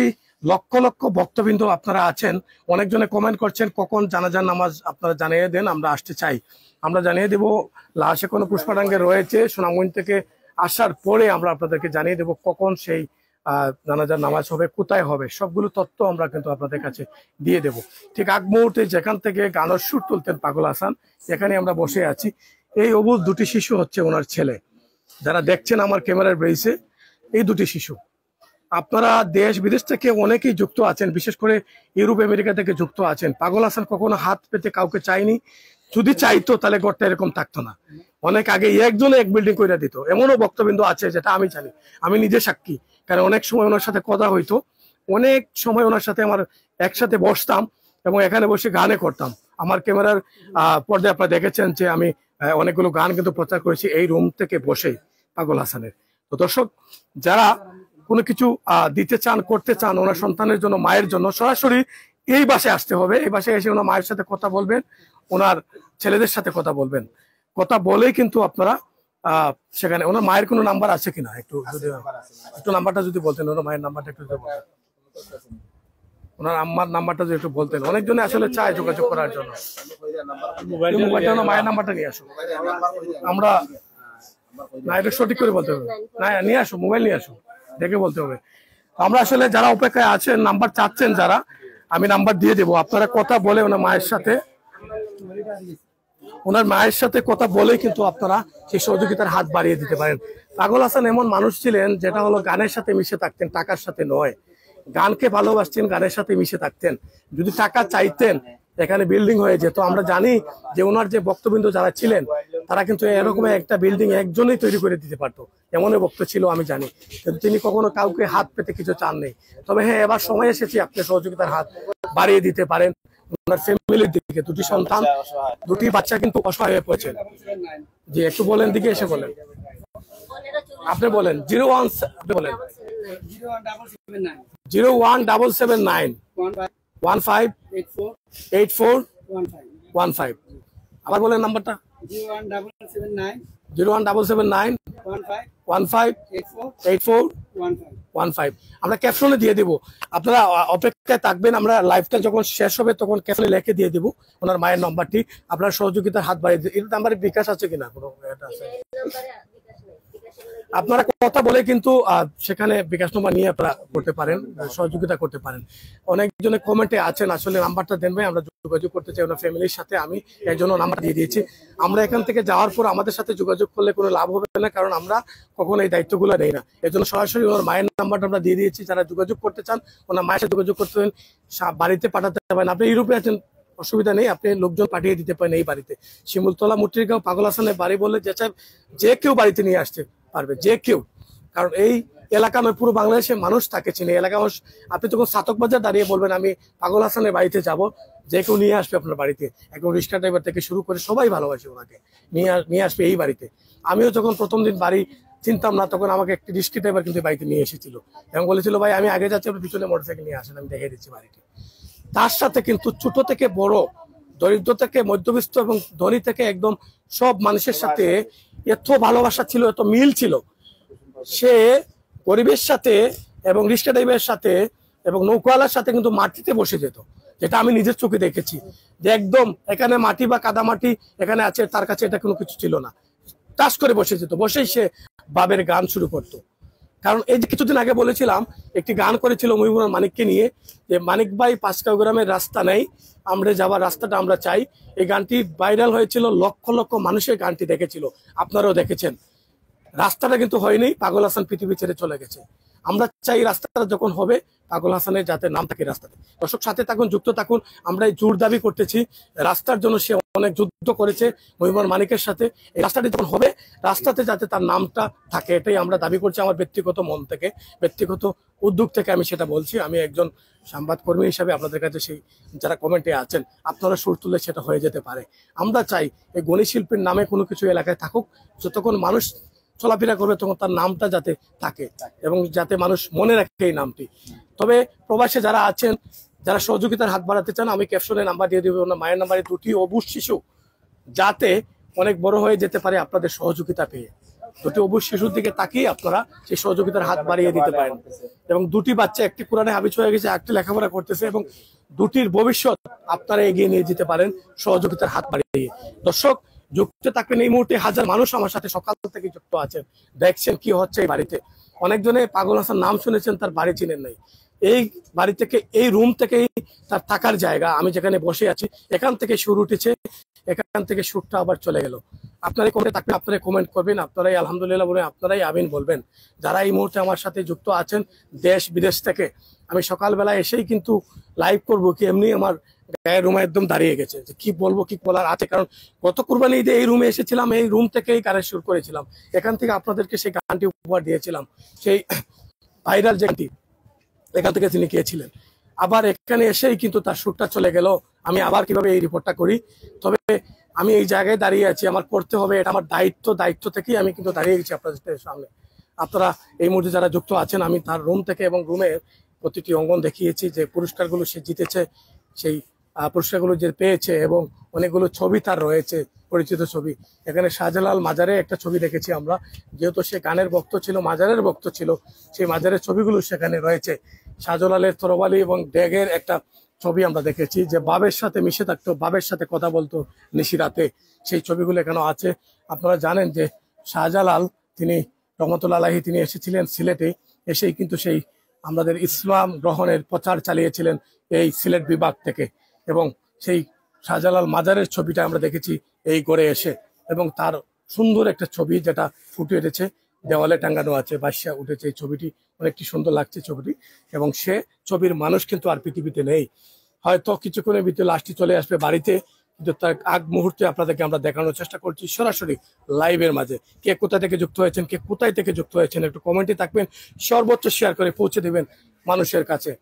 লক্ষ লক্ষ ভক্তবৃন্দ আপনারা আছেন। অনেকজনে কমেন্ট করছেন কখন জানাজার নামাজ আপনারা জানিয়ে দেন, আমরা আসতে চাই। আমরা জানিয়ে দেব, লাশ এখনো পুষ্পারাঙ্গে রয়েছে। সুনামগঞ্জ থেকে আসার পরে আমরা আপনাদেরকে জানিয়ে দেব কখন সেই জানাজার নামাজ হবে, কোথায় হবে, সবগুলো তথ্য আমরা কিন্তু আপনাদের কাছে দিয়ে দেব। ঠিক আগ মুহূর্তে যেখান থেকে গানের সুর তুলতেন পাগল হাসান, এখানে আমরা বসে আছি। এই অবুধ দুটি শিশু হচ্ছে ওনার ছেলে, যারা দেখছেন আমার ক্যামেরার ব্রেসে, এই দুটি শিশু। আপনারা দেশ বিদেশ থেকে অনেকেই যুক্ত আছেন, বিশেষ করে ইউরোপ আমেরিকা থেকে যুক্ত আছেন। পাগল হাসান কখনো হাত পেতে কাউকে চাইনি, যদি চাইতো তাহলে ঘরটা এরকম থাকতো না। অনেক আগে একজনে এক বিল্ডিং করে দিত, এমনও বক্তব্য আছে যেটা আমি জানি, আমি নিজে সাক্ষী। কারণ অনেক সময় ওনার সাথে কথা হইতো, অনেক সময় ওনার সাথে আমার একসাথে বসতাম এবং এখানে বসে গানে করতাম। আমার ক্যামেরার পর্দায় আপনারা দেখেছেন যে আমি অনেকগুলো গান কিন্তু প্রচার করেছি এই রুম থেকে বসেই পাগল হাসানের। তো দর্শক, যারা কোনো কিছু দিতে চান, করতে চান ওনার সন্তানের জন্য, মায়ের জন্য, সরাসরি এই বাসায় আসতে হবে। এই বাসায় এসে ওনার মায়ের সাথে কথা বলবেন, ওনার ছেলেদের সাথে কথা বলবেন। কথা বলেই কিন্তু আপনারা সেখানে, ওনার মায়ের কোনো নাম্বার আছে কিনা একটু নাম্বারটা যদি বলতেন, ওনার মায়ের নাম্বারটা একটু বলতেন, ওনার আম্মার নাম্বারটা যদি একটু বলতেন। অনেকজনে আসলে চায় যোগাযোগ করার জন্য। মোবাইলটা ওনার মায়ের নাম্বারটা নিয়ে আসুন, আমরা না এটা সঠিক করে বলতে হবে, না নিয়ে আসো, মোবাইল নিয়ে আসো, দেখে বলতে হবে। আমরা আসলে যারা অপেক্ষায় আছেন, নাম্বার চাচ্ছেন যারা, আমি নাম্বার দিয়ে দেবো। আপনারা কথা বলে ওনার মায়ের সাথে কথা বলেই কিন্তু আপনারা সেই সহযোগিতার হাত বাড়িয়ে দিতে পারেন। পাগল হাসান এমন মানুষ ছিলেন যেটা হলো গানের সাথে মিশে থাকতেন, টাকার সাথে নয়। গানকে ভালোবাসতেন, গানের সাথে মিশে থাকতেন। যদি টাকা চাইতেন এখানে বিল্ডিং হয়ে যেত। আমরা জানি যে ওনার যে বক্তবৃন্দ যারা ছিলেন তারা কিন্তু এরকম একটা বিল্ডিং একজনই তৈরি করে দিতে পারতো, এমনই বক্ত ছিল আমি জানি। কিন্তু তিনি কখনো কাউকে হাত পেতে কিছু চান নেই। তবে হ্যাঁ, এবার সময় এসেছে আপনি সহযোগিতার হাত বাড়িয়ে দিতে পারেন ওনার ফ্যামিলির দিকে। দুটি সন্তান, দুটি বাচ্চা কিন্তু অসহায় হয়ে পড়েছেন। জি, একটু বলেন, দিকে এসে বলেন, আপনি বলেন 01 বলেন 01779 158415। আবার বলেন নাম্বারটা 01779 158415। আমরা ক্যাপশনে দিয়ে দেবো, আপনারা অপেক্ষায় থাকবেন। আমরা লাইভটা যখন শেষ হবে তখন ক্যাপশনে লিখে দিয়ে দেবো ওনার মায়ের নাম্বারটি। আপনার সহযোগিতার হাত বাড়িয়ে দিন। এই নাম্বারে বিকাশ আছে কিনা? কোনো এটা আছে? আপনারা কথা বলে কিন্তু সেখানে বিকাশ নম্বর নিয়ে আপনারা করতে পারেন, সহযোগিতা করতে পারেন। অনেকজনে কমেন্টে আছেন, আসলে নাম্বারটা দেন ভাই, আমরা যোগাযোগ করতে চাই ওনার ফ্যামিলির সাথে। আমি এর জন্য নাম্বার দিয়ে দিয়েছি। আমরা এখান থেকে যাওয়ার পর আমাদের সাথে যোগাযোগ করলে কোনো লাভ হবে না, কারণ আমরা কখনো এই দায়িত্বগুলো নেই না। এর জন্য সরাসরি ওনার মায়ের নাম্বারটা আমরা দিয়ে দিয়েছি। যারা যোগাযোগ করতে চান ওনার মায়ের সাথে যোগাযোগ করতে পারেন, বাড়িতে পাঠাতে পারেন। আপনি ইউরোপে আছেন, অসুবিধা নেই, আপনি লোকজন পাঠিয়ে দিতে পারেন এই বাড়িতে। শিমুলতলা মুট্রিগাঁও পাগল হাসানের বাড়ি বলে যে কেউ বাড়িতে নিয়ে আসতে পারবে, যে কেউ। কারণ এই এলাকা নয়, পুরো বাংলাদেশের মানুষ তাকে চিনে। এলাকা মানুষ, আপনি তখন সাতক বাজার দাঁড়িয়ে বলবেন আমি পাগল হাসানের বাড়িতে যাব, যে কেউ নিয়ে আসবে আপনার বাড়িতে। একদম রিক্সা ড্রাইভার থেকে শুরু করে সবাই ভালোবাসে ওনাকে, নিয়ে আসবে এই বাড়িতে। আমিও যখন প্রথম দিন বাড়ি চিনতাম না, তখন আমাকে একটি রিক্সা ড্রাইভার কিন্তু বাড়িতে নিয়ে এসেছিল এবং বলেছিল ভাই আমি আগে যাচ্ছি, আপনি পিছনে মোটরসাইকেল নিয়ে আসেন, আমি দেখে দিচ্ছি বাড়িটি। তার সাথে কিন্তু ছোট থেকে বড়, দরিদ্র থেকে মধ্যবিত্ত এবং ধনী থেকে একদম সব মানুষের সাথে এত ভালোবাসা ছিল, এত মিল ছিল। সে গরিবের সাথে এবং রিক্সা ড্রাইভারের সাথে এবং নৌকাওয়ালার সাথে কিন্তু মাটিতে বসে যেত, যেটা আমি নিজের চোখে দেখেছি। যে একদম এখানে মাটি বা কাদা মাটি এখানে আছে, তার কাছে এটা কোনো কিছু ছিল না। টাচ করে বসে যেত, বসেই সে বাবের গান শুরু করতো। কারণ এই যে কিছুদিন আগে বলেছিলাম, একটি গান করেছিল মহিবুর মানিককে নিয়ে, যে মানিক ভাই পাঁচকাও গ্রামের রাস্তা নেই, আমরা যাবার রাস্তাটা আমরা চাই। এই গানটি ভাইরাল হয়েছিল, লক্ষ লক্ষ মানুষের গানটি দেখেছিল, আপনারাও দেখেছেন। রাস্তাটা কিন্তু হয়নি, পাগল হাসান পৃথিবী ছেড়ে চলে গেছে। আমরা চাই রাস্তাটা যখন হবে, পাগল হাসানের যাতে নাম থাকে রাস্তাতে। দর্শক সাথে থাকুন, যুক্ত থাকুন। আমরা এই জোর দাবি করতেছি রাস্তার জন্য। সে অনেক যুদ্ধ করেছে মহিবুর মানিকের সাথে। এই রাস্তাটি যখন হবে, রাস্তাতে যাতে তার নামটা থাকে, এটাই আমরা দাবি করছি। আমার ব্যক্তিগত মন থেকে, ব্যক্তিগত উদ্যোগ থেকে আমি সেটা বলছি। আমি একজন সংবাদকর্মী হিসাবে আপনাদের কাছে সেই যারা কমেন্টে আছেন, আপনারা সুর তুললে সেটা হয়ে যেতে পারে। আমরা চাই এই গণি শিল্পীর নামে কোনো কিছু এলাকায় থাকুক, যতক্ষণ মানুষ চলাফেরা করবে তখন তার নামটা যাতে থাকে এবং যাতে মানুষ মনে রাখে এই নামটি। তবে প্রবাসে যারা আছেন, যারা সহযোগিতার হাত বাড়াতে চান, আমি ক্যাপশনে নাম্বার দিয়ে দেবো। ওনার মায়ের নাম্বারে দুটি অবুঝ শিশু যাতে অনেক বড় হয়ে যেতে পারে আপনাদের সহযোগিতা পেয়ে। দুটি অবুঝ শিশুর দিকে তাকিয়ে আপনারা সেই সহযোগিতার হাত বাড়িয়ে দিতে পারেন। এবং দুটি বাচ্চা, একটি কোরআনে হাফেজ হয়ে গেছে, একটি লেখাপড়া করতেছে, এবং দুটির ভবিষ্যৎ আপনারা এগিয়ে নিয়ে যেতে পারেন সহযোগিতার হাত বাড়িয়ে। দর্শক যুক্ত থাকবেন। এই মুহূর্তে হাজার মানুষ আমার সাথে সকাল থেকে যুক্ত আছেন, দেখছেন কি হচ্ছে এই বাড়িতে। অনেকজনে পাগল হাসান নাম শুনেছেন, তার বাড়ি চিনেন নাই। এই বাড়ি থেকে, এই রুম থেকেই তার থাকার জায়গা। আমি যেখানে বসে আছি এখান থেকে সুর উঠেছে, এখান থেকে সুরটা আবার চলে গেল। আপনারাই কমেন্টে থাকবেন, আপনারাই কমেন্ট করবেন, আপনারাই আলহামদুলিল্লাহ বলবেন, আপনারাই আমিন বলবেন। যারা এই মুহূর্তে আমার সাথে যুক্ত আছেন দেশ বিদেশ থেকে, আমি সকালবেলা এসেই কিন্তু লাইভ করবো কি এমনি আমার গায়ের রুমে একদম দাঁড়িয়ে গেছে, যে কি বলবো, কি বলার আছে। কারণ গত কুরবানি ঈদে এই রুমে এসেছিলাম, এই রুম থেকেই গানের সুর করেছিলাম, এখান থেকে আপনাদেরকে সেই গানটি উপহার দিয়েছিলাম। সেই ভাইরাল যে গানটি, এখান থেকে তিনি গিয়েছিলেন। আবার এখানে এসেই কিন্তু তার সুরটা চলে গেল। আমি আবার কিভাবে এই রিপোর্টটা করি। তবে আমি এই জায়গায় দাঁড়িয়ে আছি, আমার করতে হবে, এটা আমার দায়িত্ব থেকেই আমি কিন্তু দাঁড়িয়ে গেছি আপনাদের সামনে। আপনারা এই মুহূর্তে যারা যুক্ত আছেন, আমি তার রুম থেকে এবং রুমের প্রতিটি অঙ্গন দেখিয়েছি, যে পুরস্কারগুলো সে জিতেছে, সেই পুরস্কারগুলো যে পেয়েছে, এবং অনেকগুলো ছবি তার রয়েছে, পরিচিত ছবি। এখানে শাহজালাল মাজারে একটা ছবি দেখেছি আমরা, যেহেতু সে গানের ভক্ত ছিল, মাজারের ভক্ত ছিল, সেই মাজারের ছবিগুলো সেখানে রয়েছে। শাহজালালের তরবারি এবং ড্যাগের একটা ছবি আমরা দেখেছি, যে বাবের সাথে মিশে থাকতো, বাবের সাথে কথা বলতো নিশিরাতে, সেই ছবিগুলো এখানে আছে। আপনারা জানেন যে শাহজালাল তিনি রহমতুল্লাহ আলাইহি তিনি এসেছিলেন সিলেটে, এসেই কিন্তু সেই আমাদের ইসলাম গ্রহণের প্রচার চালিয়েছিলেন এই সিলেট বিভাগ থেকে। এবং সেই শাহজালাল মাজারের ছবিটা আমরা দেখেছি এই করে এসে, এবং তার সুন্দর একটা ছবি যেটা ফুটে উঠেছে, দেওয়ালে টাঙ্গানো আছে, বাসা উঠেছে এই ছবিটি, অনেকটি সুন্দর লাগছে ছবিটি। এবং সে ছবির মানুষ কিন্তু আর পৃথিবীতে নেই, হয়তো কিছুক্ষণের ভিতরে লাশটি চলে আসবে বাড়িতে, কিন্তু তার আগ মুহূর্তে আপনাদেরকে আমরা দেখানোর চেষ্টা করছি সরাসরি লাইভের মাঝে। কে কোথা থেকে যুক্ত হয়েছেন, কে কোথায় থেকে যুক্ত হয়েছেন, একটু কমেন্টে থাকবেন, সর্বোচ্চ শেয়ার করে পৌঁছে দেবেন মানুষের কাছে।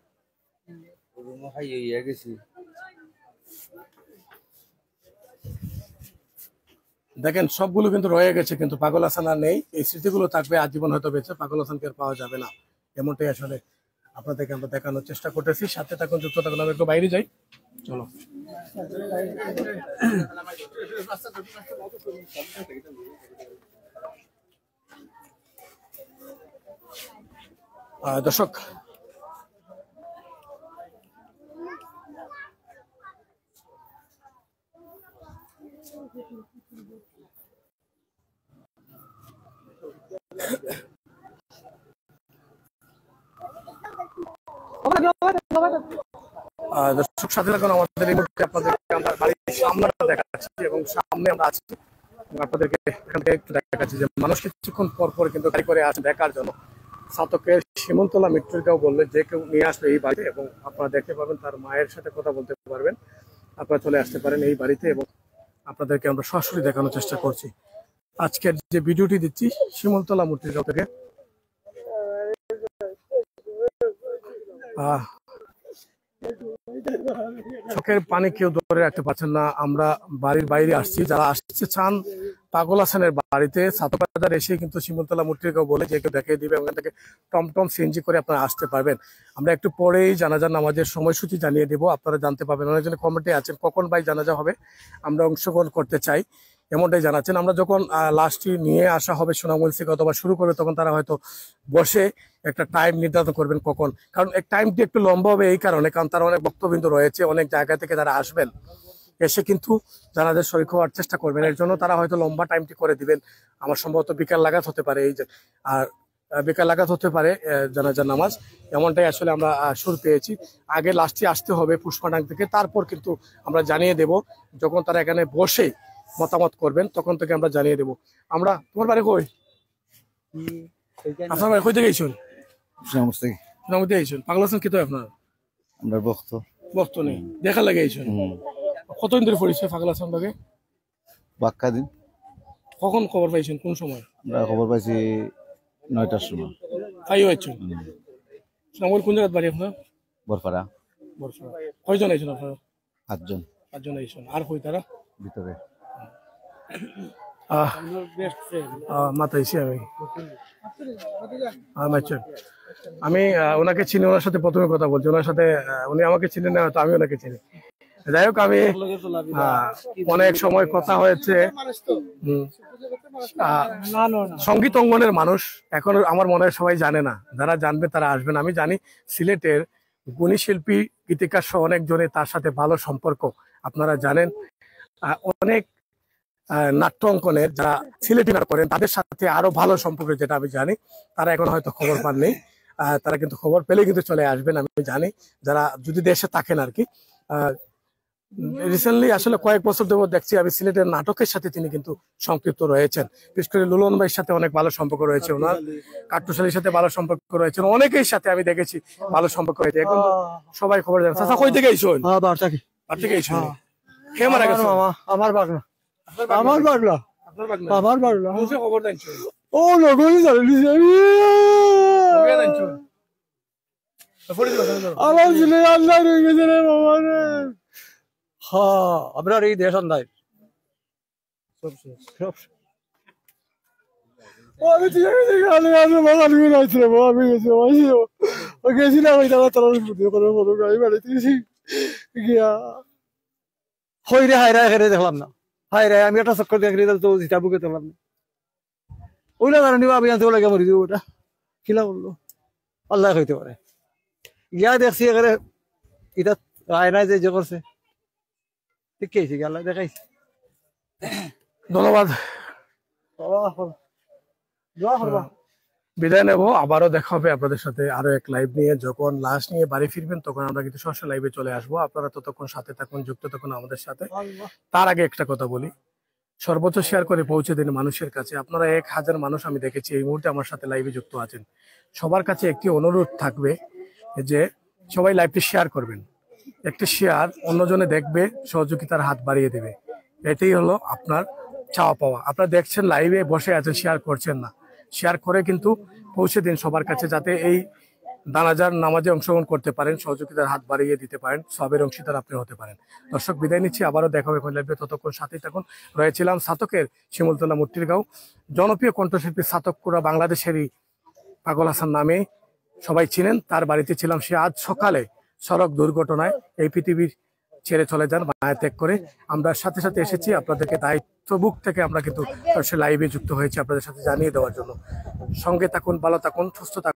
দেখেন সবগুলো কিন্তু রয়ে গেছে, কিন্তু পাগল হাসান আর নেই। এই স্মৃতিগুলো থাকবে আজীবন হয়তো বেঁচে, পাগল হাসানকে আর পাওয়া যাবে না, এমনটাই আসলে আপনাদেরকে আমরা দেখানোর চেষ্টা করতেছি। সাথে থাকুন, যুক্ত থাকুন। আমি একটু বাইরে যাই, চলো। দর্শক দর্শক সাথে থাকুন, আমাদের এই মুহূর্তে আপনাদেরকে আমরা বাড়ির সামনেটা দেখাচ্ছি এবং সামনে আমরা আছি। আপনাদেরকে এখান থেকে একটু দেখাচ্ছি যে মানুষ কিছুক্ষণ পর পর কিন্তু গাড়ি করে আসে দেখার জন্য। ছাতকের শিমুলতলা মৃত্যুরগাঁও বললে যে কেউ নিয়ে আসবে এই বাড়িতে, এবং আপনারা দেখতে পাবেন তার মায়ের সাথে কথা বলতে পারবেন। আপনারা চলে আসতে পারেন এই বাড়িতে এবং আপনাদেরকে আমরা সরাসরি দেখানোর চেষ্টা করছি। আজকের যে ভিডিওটি দিচ্ছি শিমুলতলা মৃত্যুরগাঁও থেকে। চোখের পানি কেউ ধরে রাখতে পারছেন না। আমরা বাড়ির বাইরে আসছি, যারা আসতে চান পাগল হাসানের বাড়িতে ছাতকবাজার এসে কিন্তু শিমুলতলা মৃত্যুরগাঁও বলে যে কেউ দেখিয়ে দিবে, ওখান থেকে টমটম সিএনজি করে আপনারা আসতে পারবেন। আমরা একটু পরেই জানাজার নামাজের সময়সূচি জানিয়ে দেবো, আপনারা জানতে পারবেন। অনেকজন কমেন্টে আছেন কখন ভাই জানাজা হবে, আমরা অংশগ্রহণ করতে চাই এমনটাই জানাচ্ছেন। আমরা যখন লাস্টটি নিয়ে আসা হবে সুনামগঞ্জ থেকে অথবা শুরু করবে, তখন তারা হয়তো বসে একটা টাইম নির্ধারণ করবেন কখন, কারণ এই টাইমটি একটু লম্বা হবে এই কারণে, কারণ তারা অনেক বক্তবিন্দু রয়েছে, অনেক জায়গা থেকে তারা আসবেন, এসে কিন্তু জানাজার শরীক হওয়ার চেষ্টা করবেন। এর জন্য তারা হয়তো লম্বা টাইমটি করে দিবেন। আমার সম্ভবত বিকাল লাগাত হতে পারে, এই যে আর বিকাল লাগাত হতে পারে জানাজার নামাজ, এমনটাই আসলে আমরা সুর পেয়েছি। আগে লাস্টে আসতে হবে পুষ্পাডাং থেকে, তারপর কিন্তু আমরা জানিয়ে দেব যখন তারা এখানে বসে মতামত করবেন, তখন থেকে আমরা জানিয়ে দেব। আমরা তোমার বাড়ি কই? আপনার বাড়ি কই থেকে গেছেন? সুনামগঞ্জ গেছেন। পাগল হাসান কি তো আপনার? আমরা বক্ত নেই, দেখা লাগে গেছেন। কতদিন ধরে পরিচয় পাগল হাসান লাগে? বাক্কা দিন। কখন খবর পাইছেন, কোন সময়? আমরা খবর পাইছি 9টার সময়। তাই হয়েছে। সুনামগঞ্জ কোন জায়গায় বাড়ি আপনার? বরপাড়া। কয়জন আইছেন আপনারা? 8 জন। 8 জন আইছেন। আর কই তারা? ভিতরে। মাতাইছি আমি ওনাকে চিনি, ওনার সাথে প্রথমে কথা বলছি, ওনার সাথে উনি আমাকে চিনি না, তো আমি ওনাকে চিনি। যাই হোক, আমি অনেক সময় কথা হয়েছে। সঙ্গীত অঙ্গনের মানুষ এখন আমার মনে হয় সবাই জানে না, যারা জানবে তারা আসবেন। আমি জানি সিলেটের গুণী শিল্পী গীতিকার সহ অনেকজনের তার সাথে ভালো সম্পর্ক, আপনারা জানেন। অনেক নাট্য অঙ্কনের যারা সিলেটি নাটক করেন তাদের সাথে আরো ভালো সম্পর্ক, যেটা আমি জানি। তারা এখন হয়তো খবর পাননি, তারা কিন্তু খবর পেলে কিন্তু চলে আসবেন, আমি জানি, যারা যদি দেশে থাকেন আর কি। রিসেন্টলি আসলে কয়েক বছর ধরে দেখছি আমি সিলেটের নাটকের সাথে তিনি কিন্তু সম্পৃক্ত রয়েছেন। বিশেষ করে লুলন ভাইয়ের সাথে অনেক ভালো সম্পর্ক রয়েছে ওনার, কাট্টুশালীর সাথে ভালো সম্পর্ক রয়েছে, অনেকের সাথে আমি দেখেছি ভালো সম্পর্ক রয়েছে। এখন সবাই খবর জানেন। চাচা কই থেকে আইছেন? বাড়ি থেকে আইছেন। কে মারা গেছে? আমার বাগনা। আমার বাগলা। আপনার বাগনা? আমার বাগলা। মুখে খবর জানছেন? ও লগই জানি কে জানছেন? আমার ছেলে আল্লাহ রয়ে গেছে রে বাবা রে। হ্যাঁ, আপনার এই দেশ অন্যায় আমি ঠিক আছে গালে গালে বাগান ঘুরে আসছিল, আমি গেছিলাম ওই দাদা তারা আমি বাড়িতে গিয়া হইরে হাইরা হেরে দেখলাম না, হাইরে আমি একটা চক্কর দেখি তো জিতা বুকে দেখলাম না, ওইটা কারণে আমি আনতে লাগে মরি দিব, ওটা খিলা বললো আল্লাহ হইতে পারে। গিয়া দেখছি এখানে এটা আয়নায় যে করছে ঠিক আছে, আল্লাহ দেখাইছি। ধন্যবাদ, বিদায় নেব। আবারও দেখা হবে আপনাদের সাথে আরো এক লাইভ নিয়ে। যখন লাশ নিয়ে বাড়ি ফিরবেন তখন আমরা কিন্তু সরাসরি লাইভে চলে আসবো। আপনারা ততক্ষণ সাথে থাকুন, যুক্ত থাকুন আমাদের সাথে। তার আগে একটা কথা বলি, সর্বোচ্চ শেয়ার করে পৌঁছে দিন মানুষের কাছে। আপনারা 1000 মানুষ আমি দেখেছি এই মুহূর্তে আমার সাথে লাইভে যুক্ত আছেন। সবার কাছে একটি অনুরোধ থাকবে যে সবাই লাইভটি শেয়ার করবেন। একটি শেয়ার অন্যজনে দেখবে, সহযোগিতার হাত বাড়িয়ে দেবে। এটাই হলো আপনার চাওয়া পাওয়া। আপনারা দেখছেন লাইভে বসে আছেন, শেয়ার করছেন না। শেয়ার করে কিন্তু পৌঁছে দিন সবার কাছে, যাতে এই জানাজার নামাজে অংশগ্রহণ করতে পারেন, সহযোগিতার হাত বাড়িয়ে দিতে পারেন, সবের অংশীদার আপনি হতে পারেন। দর্শক বিদায় নিচ্ছি, আবারও দেখা হবে লাইভে, ততক্ষণ সাথেই থাকুন। রয়েছিলাম ছাতকের শিমুলতলা মূর্তিরগাঁও, জনপ্রিয় কণ্ঠশিল্পী ছাতক পুরা বাংলাদেশেরই পাগল হাসান নামে সবাই চিনেন। তার বাড়িতে ছিলাম। সে আজ সকালে সড়ক দুর্ঘটনায় এই পৃথিবীর ছেড়ে চলে যান মায়া ত্যাগ করে। আমরা সাথে সাথে এসেছি আপনাদেরকে দায়িত্ববুক থেকে আমরা কিন্তু লাইভে যুক্ত হয়েছি আপনাদের সাথে জানিয়ে দেওয়ার জন্য। সঙ্গে থাকুন, ভালো থাকুন, সুস্থ থাকুন।